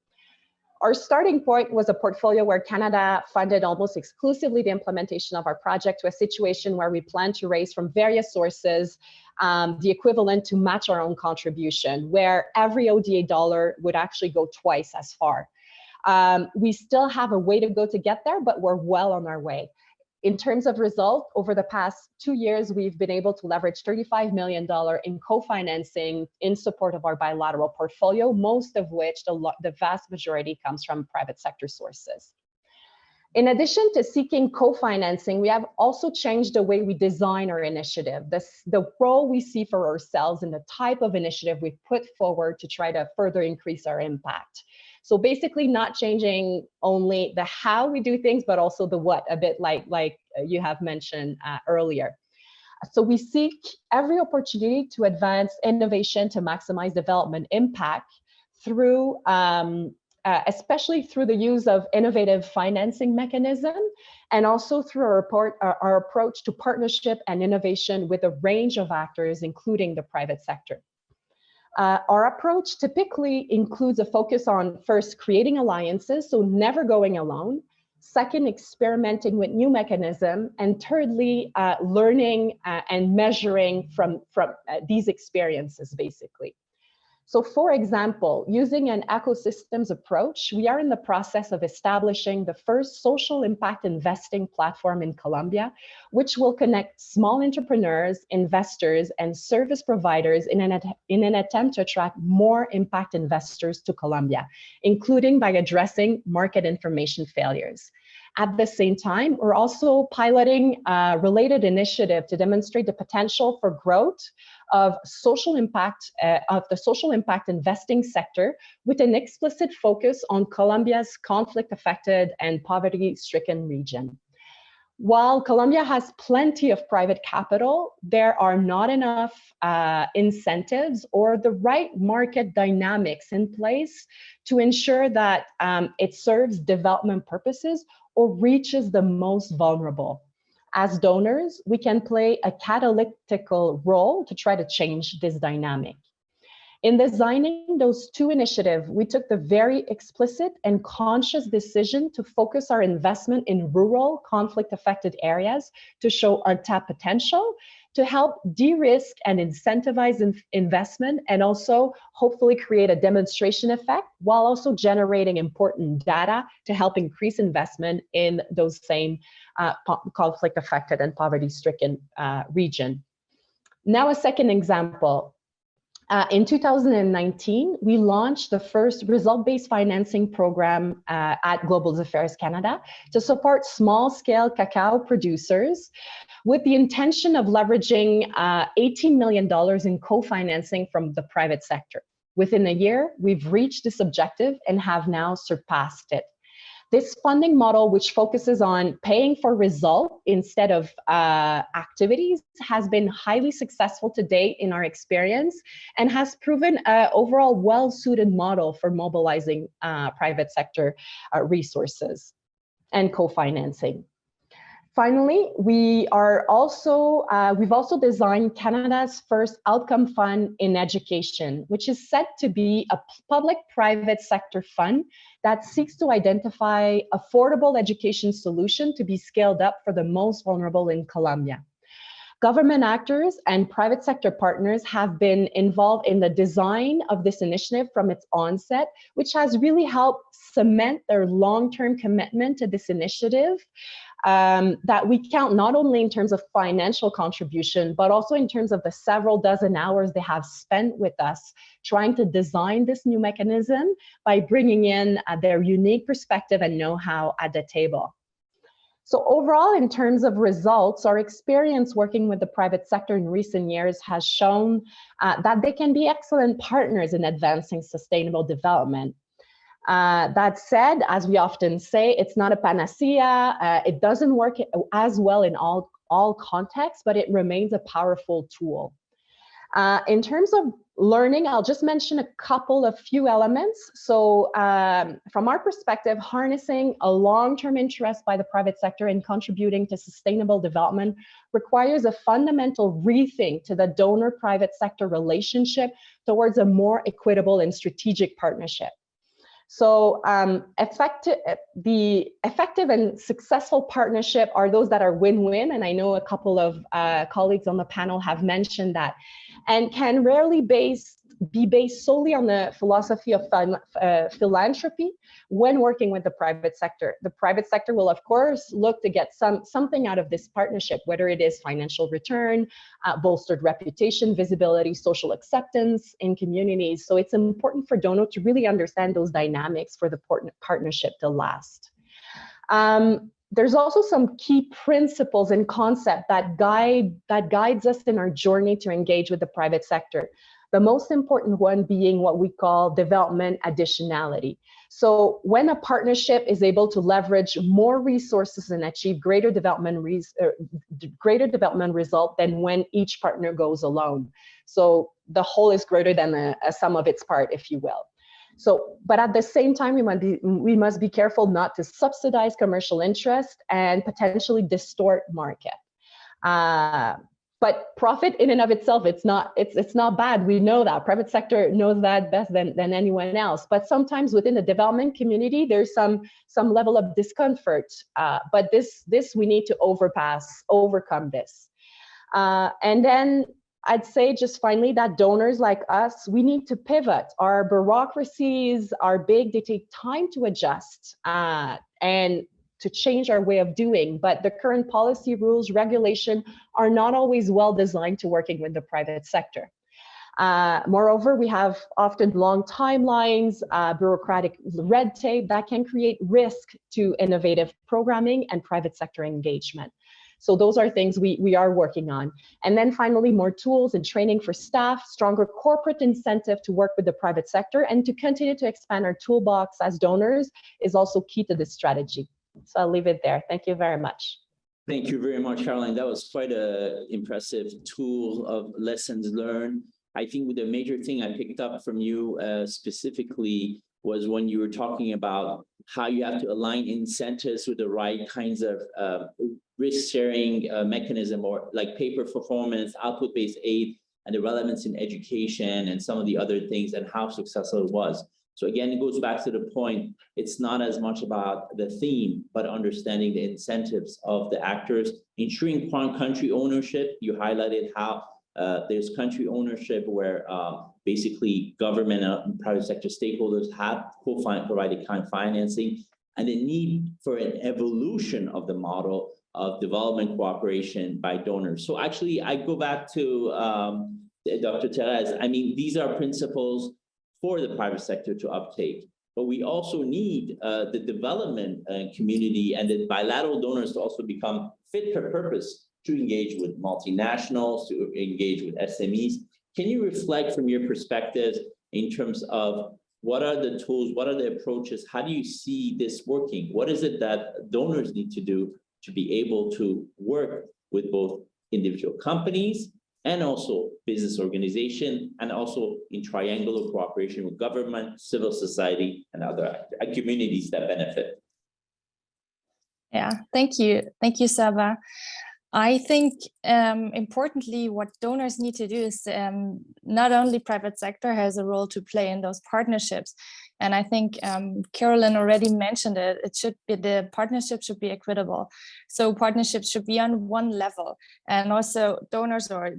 Our starting point was a portfolio where Canada funded almost exclusively the implementation of our project, to a situation where we plan to raise from various sources the equivalent to match our own contribution, where every ODA dollar would actually go twice as far. We still have a way to go to get there, but we're well on our way. In terms of result, over the past 2 years, we've been able to leverage $35 million in co-financing in support of our bilateral portfolio, most of which the vast majority comes from private sector sources. In addition to seeking co-financing, we have also changed the way we design our initiative, the role we see for ourselves and the type of initiative we put forward to try to further increase our impact. So basically not changing only the how we do things, but also the what, a bit like you have mentioned earlier. So we seek every opportunity to advance innovation to maximize development impact through, especially through the use of innovative financing mechanism, and also through our approach to partnership and innovation with a range of actors, including the private sector. Our approach typically includes a focus on, first, creating alliances, so never going alone. Second, experimenting with new mechanisms. And thirdly, learning and measuring from these experiences, basically. So for example, using an ecosystems approach, we are in the process of establishing the first social impact investing platform in Colombia, which will connect small entrepreneurs, investors, and service providers in an attempt to attract more impact investors to Colombia, including by addressing market information failures. At the same time, we're also piloting a related initiative to demonstrate the potential for growth of social impact, of the social impact investing sector, with an explicit focus on Colombia's conflict-affected and poverty-stricken region. While Colombia has plenty of private capital, there are not enough incentives or the right market dynamics in place to ensure that it serves development purposes or reaches the most vulnerable. as donors, we can play a catalytic role to try to change this dynamic. In designing those two initiatives, we took the very explicit and conscious decision to focus our investment in rural conflict-affected areas to show untapped potential, to help de-risk and incentivize investment, and also hopefully create a demonstration effect while also generating important data to help increase investment in those same conflict-affected and poverty-stricken region. Now, a second example. In 2019, we launched the first result-based financing program at Global Affairs Canada to support small-scale cacao producers with the intention of leveraging $18 million in co-financing from the private sector. Within a year, we've reached this objective and have now surpassed it. This funding model, which focuses on paying for result instead of activities, has been highly successful to date in our experience and has proven an overall well-suited model for mobilizing private sector resources and co-financing. Finally, we've also designed Canada's first outcome fund in education, which is set to be a public-private sector fund that seeks to identify affordable education solutions to be scaled up for the most vulnerable in Colombia. Government actors and private sector partners have been involved in the design of this initiative from its onset, which has really helped cement their long-term commitment to this initiative. That we count not only in terms of financial contribution, but also in terms of the several dozen hours they have spent with us trying to design this new mechanism by bringing in their unique perspective and know-how at the table. So overall, in terms of results, our experience working with the private sector in recent years has shown that they can be excellent partners in advancing sustainable development. That said, as we often say, it's not a panacea. It doesn't work as well in all contexts, but it remains a powerful tool. In terms of learning, I'll just mention a few elements. So from our perspective, harnessing a long-term interest by the private sector in contributing to sustainable development requires a fundamental rethink to the donor-private sector relationship towards a more equitable and strategic partnership. So the effective and successful partnership are those that are win-win, and I know a couple of colleagues on the panel have mentioned that, and can rarely be based solely on the philosophy of philanthropy when working with the private sector. The private sector will, of course, look to get something out of this partnership, whether it is financial return, bolstered reputation, visibility, social acceptance in communities. So it's important for donors to really understand those dynamics for the partnership to last. There's also some key principles and concepts that guides us in our journey to engage with the private sector. The most important one being what we call development additionality. So when a partnership is able to leverage more resources and achieve greater development result than when each partner goes alone. So the whole is greater than the sum of its part, if you will. So, but at the same time, we must be careful not to subsidize commercial interest and potentially distort market. But profit in and of itself, it's not bad. We know that. Private sector knows that best than anyone else. But sometimes within the development community, there's some level of discomfort. But this we need to overcome this. And then I'd say just finally that donors like us, we need to pivot. Our bureaucracies are big, they take time to adjust and to change our way of doing, but the current policy rules, regulation are not always well designed to working with the private sector. Moreover, we have often long timelines, bureaucratic red tape that can create risk to innovative programming and private sector engagement. So those are things we are working on. And then finally, more tools and training for staff, stronger corporate incentive to work with the private sector, and to continue to expand our toolbox as donors is also key to this strategy. So I'll leave it there. Thank you very much. Thank you very much, Caroline. That was quite an impressive tool of lessons learned. I think the major thing I picked up from you specifically was when you were talking about how you have to align incentives with the right kinds of risk-sharing mechanism, or like pay-for-performance, output-based aid, and the relevance in education and some of the other things, and how successful it was. So again, it goes back to the point, it's not as much about the theme, but understanding the incentives of the actors, ensuring country ownership. You highlighted how there's country ownership where basically government and private sector stakeholders have provided kind of financing, and the need for an evolution of the model of development cooperation by donors. So actually, I go back to Dr. Therese. I mean, these are principles for the private sector to uptake, but we also need the development community and the bilateral donors to also become fit for purpose to engage with multinationals, to engage with SMEs. Can you reflect from your perspective in terms of what are the tools, what are the approaches, how do you see this working? What is it that donors need to do to be able to work with both individual companies and also business organization, and also in triangular cooperation with government, civil society, and other communities that benefit? Yeah, thank you, Saba. I think importantly, what donors need to do is not only private sector has a role to play in those partnerships, and I think Carolyn already mentioned it. It should be, the partnership should be equitable. So partnerships should be on one level, and also donors or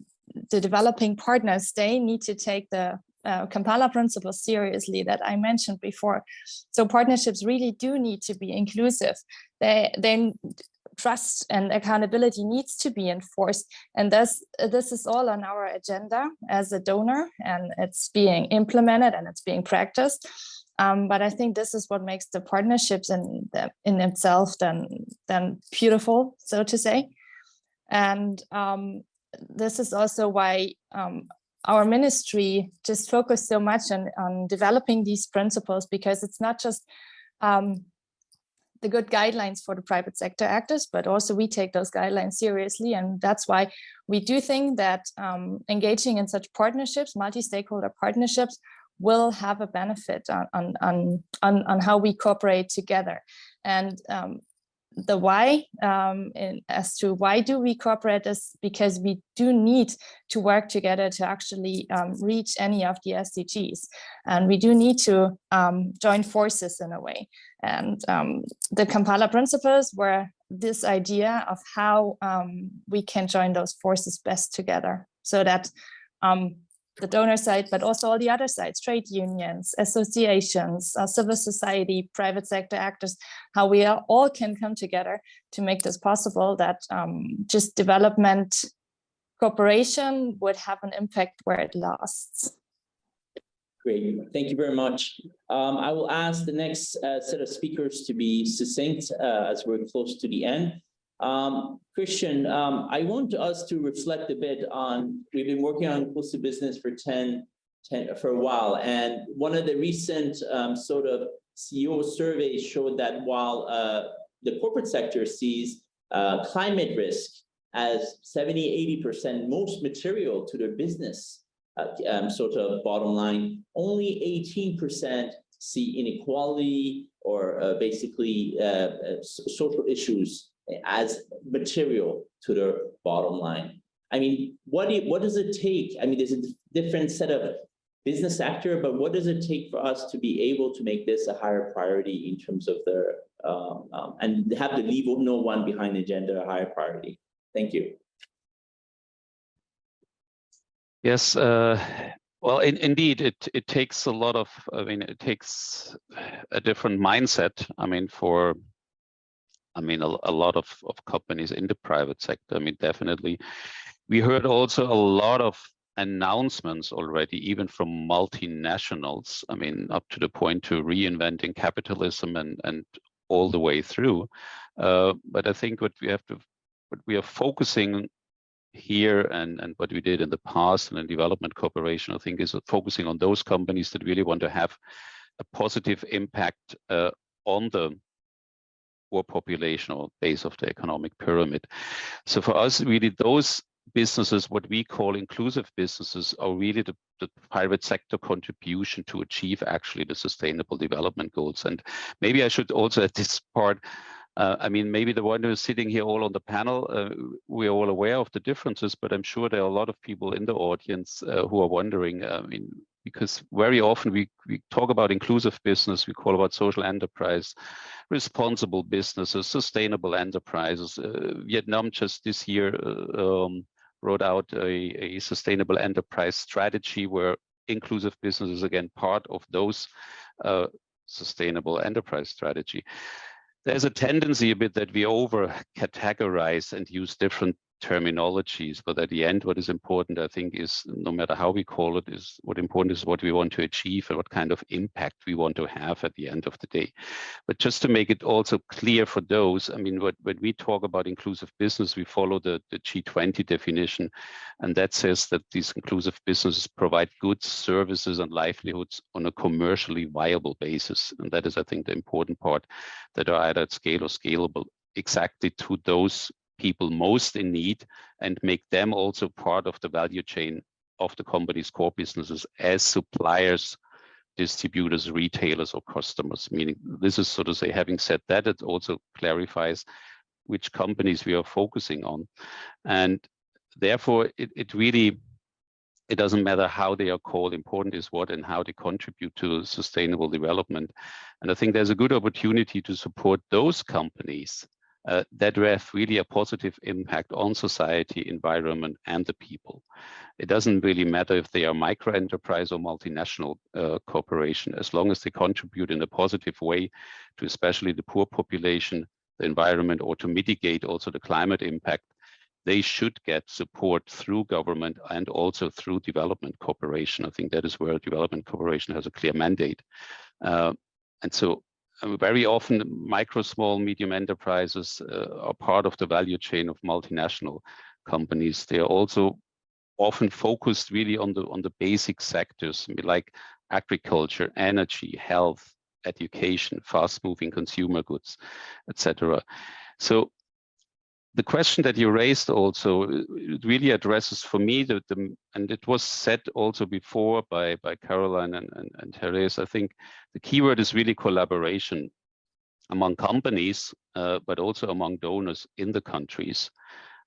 the developing partners, they need to take the Kampala Principles seriously that I mentioned before. So partnerships really do need to be inclusive. They trust and accountability needs to be enforced, and this is all on our agenda as a donor, and it's being implemented and it's being practiced. But I think this is what makes the partnerships in itself then beautiful, so to say. And this is also why our ministry just focused so much on developing these principles, because it's not just the good guidelines for the private sector actors, but also we take those guidelines seriously. And that's why we do think that engaging in such partnerships, multi-stakeholder partnerships, will have a benefit on how we cooperate together. And the why, as to why do we cooperate, is because we do need to work together to actually reach any of the SDGs, and we do need to join forces in a way. And the Kampala Principles were this idea of how we can join those forces best together, so that the donor side, but also all the other sides, trade unions, associations, civil society, private sector actors, how we all can come together to make this possible, that just development cooperation would have an impact where it lasts. Great, thank you very much. I will ask the next set of speakers to be succinct as we're close to the end. Christian, I want us to reflect a bit on, we've been working on inclusive business for for a while, and one of the recent sort of CEO surveys showed that while the corporate sector sees climate risk as 70–80% most material to their business sort of bottom line, only 18% see inequality or basically social issues as material to their bottom line. I mean, what does it take? I mean, there's a different set of business actor, but what does it take for us to be able to make this a higher priority in terms of their, and have to leave no one behind the agenda a higher priority? Thank you. Yes, well, indeed, it takes a lot of, I mean, it takes a different mindset. I mean, a lot of companies in the private sector. I mean, definitely. We heard also a lot of announcements already, even from multinationals. I mean, up to the point to reinventing capitalism and all the way through. But I think what we are focusing here and what we did in the past and in development cooperation, I think, is focusing on those companies that really want to have a positive impact on the poor populational base of the economic pyramid. So for us, really, those businesses, what we call inclusive businesses, are really the private sector contribution to achieve actually the sustainable development goals. And maybe I should also at this part, I mean, maybe the one who's sitting here all on the panel, we're all aware of the differences, but I'm sure there are a lot of people in the audience who are wondering, I mean, because very often we talk about inclusive business, we call about social enterprise, responsible businesses, sustainable enterprises. Vietnam just this year wrote out a sustainable enterprise strategy where inclusive business is again part of those sustainable enterprise strategy. There's a tendency a bit that we over categorize and use different terminologies, but at the end, what is important, I think, is no matter how we call it, is what important is what we want to achieve and what kind of impact we want to have at the end of the day. But just to make it also clear for those, I mean, when we talk about inclusive business, we follow the G20 definition, and that says that these inclusive businesses provide goods, services, and livelihoods on a commercially viable basis. And that is, I think, the important part, that are either at scale or scalable exactly to those people most in need, and make them also part of the value chain of the company's core businesses as suppliers, distributors, retailers, or customers. Meaning, this is, so to say, having said that, it also clarifies which companies we are focusing on. And therefore, it really, it doesn't matter how they are called, important is what and how they contribute to sustainable development. And I think there's a good opportunity to support those companies that have really a positive impact on society, environment, and the people. It doesn't really matter if they are micro enterprise or multinational corporation, as long as they contribute in a positive way to especially the poor population, the environment, or to mitigate also the climate impact. They should get support through government and also through development cooperation. I think that is where development cooperation has a clear mandate. And so very often micro, small, medium enterprises are part of the value chain of multinational companies. They are also often focused really on the basic sectors like agriculture, energy, health, education, fast-moving consumer goods, etc. So the question that you raised also, it really addresses for me, and it was said also before by Caroline and Therese, I think the keyword is really collaboration among companies, but also among donors in the countries.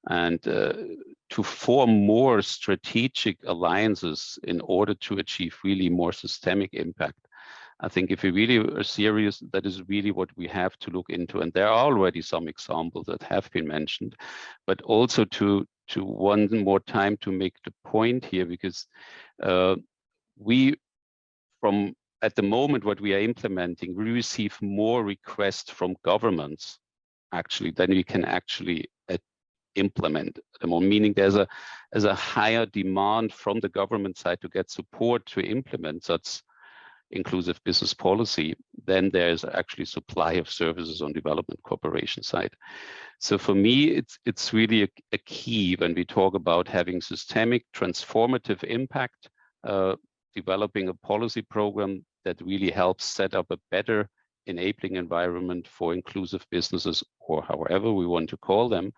And to form more strategic alliances in order to achieve really more systemic impact. I think if we really are serious, that is really what we have to look into. And there are already some examples that have been mentioned, but also to one more time to make the point here, because we, from at the moment, what we are implementing, we receive more requests from governments actually than we can actually implement at the moment, meaning there's a higher demand from the government side to get support to implement such inclusive business policy, then there's actually supply of services on development cooperation side. So for me, it's really a key when we talk about having systemic transformative impact, developing a policy program that really helps set up a better enabling environment for inclusive businesses, or however we want to call them,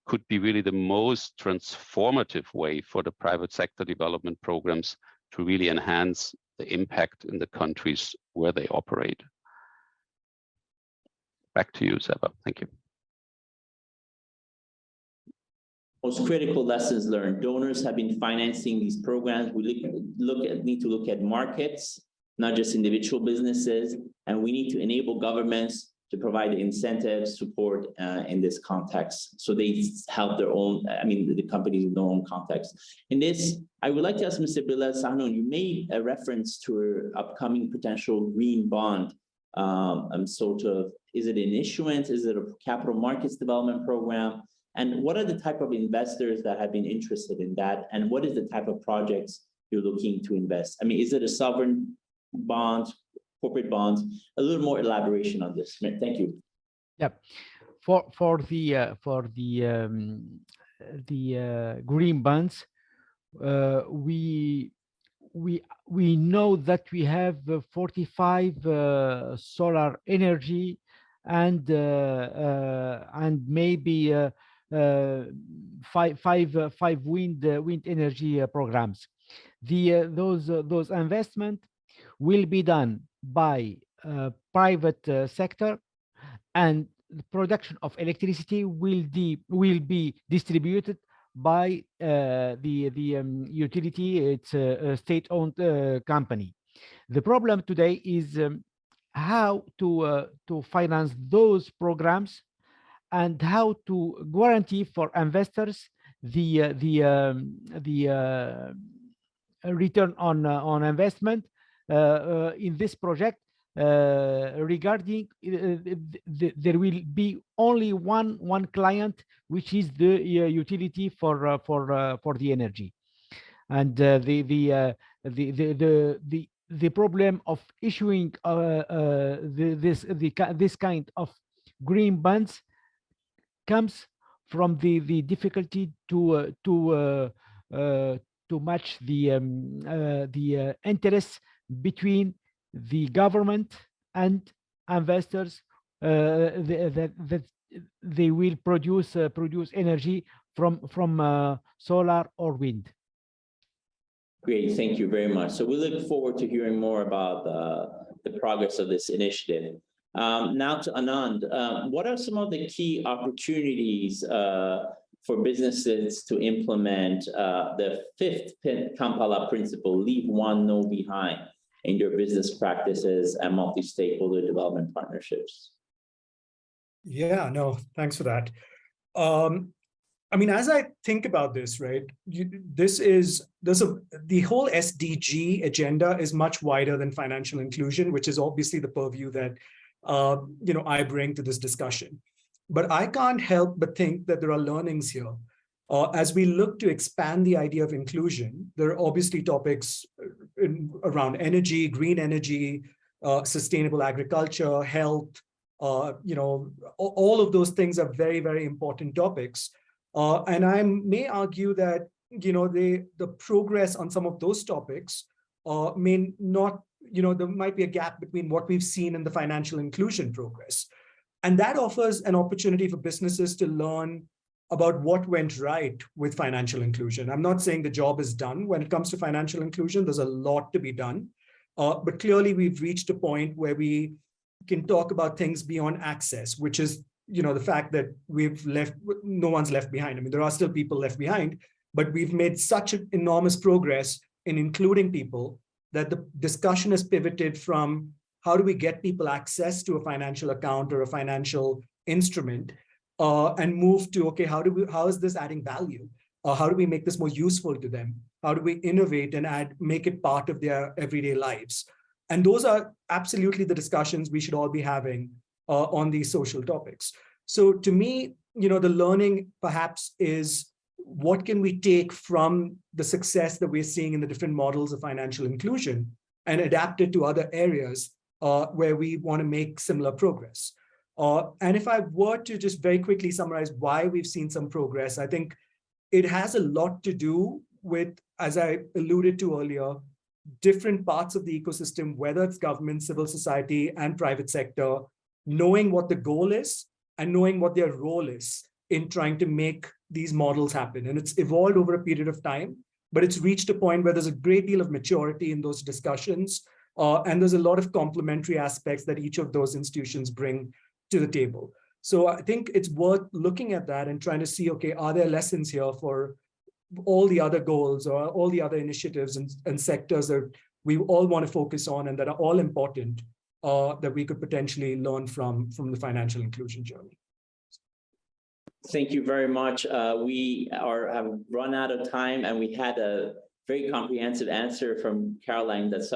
could be really the most transformative way for the private sector development programs to really enhance the impact in the countries where they operate. Back to you, Seba. Thank you. Most critical lessons learned. Donors have been financing these programs. We need to look at markets, not just individual businesses, and we need to enable governments to provide the incentives, support in this context. So they help their own, I mean, the companies in their own context. In this, I would like to ask Mr. Bilal Sahnoun, you made a reference to an upcoming potential green bond. Sort of, is it an issuance? Is it a capital markets development program? And what are the type of investors that have been interested in that? And what is the type of projects you're looking to invest? I mean, is it a sovereign bond, corporate bonds? A little more elaboration on this. Thank you. Yeah, for the green bonds, we know that we have 45 solar energy and maybe five wind energy programs. Those investment will be done by private sector, and the production of electricity will be distributed by the utility. It's a state-owned company. The problem today is how to finance those programs and how to guarantee for investors the return on investment in this project. Regarding there will be only one client, which is the utility for the energy, and the problem of issuing this kind of green bonds comes from the difficulty to match the interests between the government and investors that they will produce energy from solar or wind. Great, thank you very much. So we look forward to hearing more about the progress of this initiative. Now to Anand, what are some of the key opportunities for businesses to implement the fifth Kampala principle, leave one, no behind, in your business practices and multi-stakeholder development partnerships? Yeah, no, thanks for that. I mean, as I think about this, right, the whole SDG agenda is much wider than financial inclusion, which is obviously the purview that I bring to this discussion. But I can't help but think that there are learnings here. As we look to expand the idea of inclusion, there are obviously topics around energy, green energy, sustainable agriculture, health. All of those things are very, very important topics. And I may argue that the progress on some of those topics may not, there might be a gap between what we've seen in the financial inclusion progress. And that offers an opportunity for businesses to learn about what went right with financial inclusion. I'm not saying the job is done when it comes to financial inclusion. There's a lot to be done. But clearly we've reached a point where we can talk about things beyond access, which is the fact that no one's left behind. I mean, there are still people left behind, but we've made such an enormous progress in including people that the discussion has pivoted from how do we get people access to a financial account or a financial instrument, and move to, okay, how is this adding value? How do we make this more useful to them? How do we innovate and make it part of their everyday lives? And those are absolutely the discussions we should all be having on these social topics. So to me, the learning perhaps is, what can we take from the success that we're seeing in the different models of financial inclusion and adapt it to other areas where we want to make similar progress? And if I were to just very quickly summarize why we've seen some progress, I think it has a lot to do with, as I alluded to earlier, different parts of the ecosystem, whether it's government, civil society, and private sector, knowing what the goal is and knowing what their role is in trying to make these models happen. And it's evolved over a period of time, but it's reached a point where there's a great deal of maturity in those discussions. And there's a lot of complementary aspects that each of those institutions bring to the table. So I think it's worth looking at that and trying to see, okay, are there lessons here for all the other goals or all the other initiatives and sectors that we all want to focus on and that are all important, that we could potentially learn from the financial inclusion journey. Thank you very much. We have run out of time, and we had a very comprehensive answer from Caroline that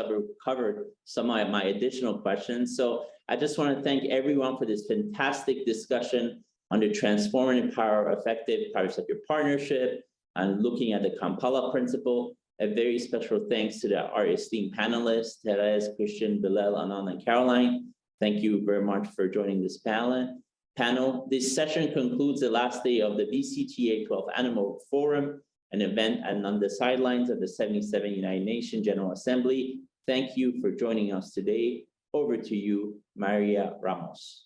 covered some of my additional questions. So I just want to thank everyone for this fantastic discussion on the transformative power of effective private sector partnership and looking at the Kampala principle. A very special thanks to our esteemed panelists, Therese, Christian, Bilal, Anand, and Caroline. Thank you very much for joining this panel. This session concludes the last day of the BCtA 12th Annual Forum, an event and on the sidelines of the 77th United Nations General Assembly. Thank you for joining us today. Over to you, Maria RAMOS.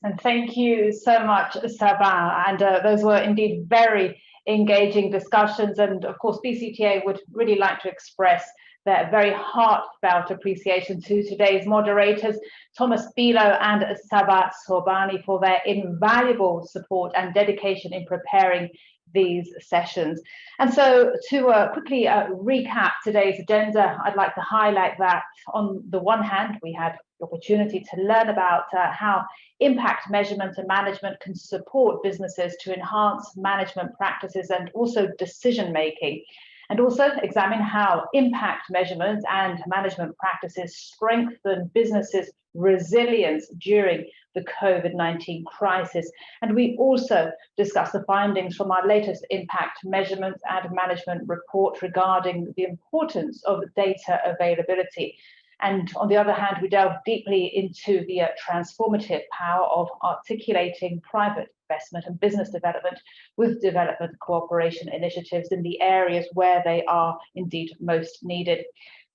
And thank you so much, Sabah. And those were indeed very engaging discussions. And of course, BCtA would really like to express their very heartfelt appreciation to today's moderators, Thomas Bilo and Sabah Sobhani, for their invaluable support and dedication in preparing these sessions. And so to quickly recap today's agenda, I'd like to highlight that on the one hand, we had the opportunity to learn about how impact measurement and management can support businesses to enhance management practices and also decision making, and also examine how impact measurement and management practices strengthen businesses' resilience during the COVID-19 crisis. And we also discussed the findings from our latest impact measurement and management report regarding the importance of data availability. And on the other hand, we delve deeply into the transformative power of articulating private investment and business development with development cooperation initiatives in the areas where they are indeed most needed.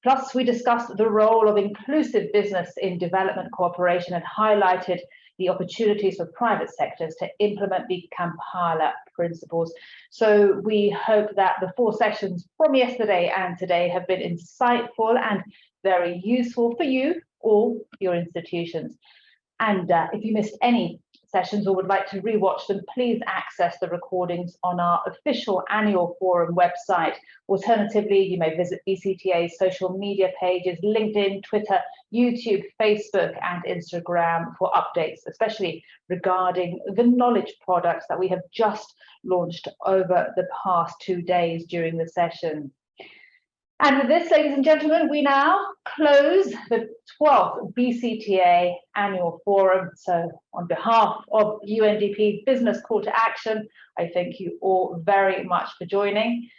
Plus, we discussed the role of inclusive business in development cooperation and highlighted the opportunities for private sectors to implement the Kampala Principles. So we hope that the 4 sessions from yesterday and today have been insightful and very useful for you or your institutions. And if you missed any sessions or would like to rewatch them, please access the recordings on our official annual forum website. Alternatively, you may visit BCTA's social media pages, LinkedIn, Twitter, YouTube, Facebook, and Instagram for updates, especially regarding the knowledge products that we have just launched over the past 2 days during the session. And with this, ladies and gentlemen, we now close the 12th BCtA Annual Forum. So on behalf of UNDP Business Call to Action, I thank you all very much for joining.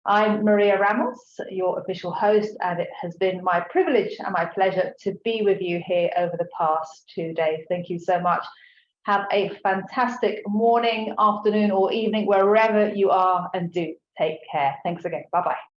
I'm Maria RAMOS, your official host, and it has been my privilege and my pleasure to be with you here over the past 2 days. Thank you so much. Have a fantastic morning, afternoon, or evening, wherever you are, and do take care. Thanks again. Bye-bye.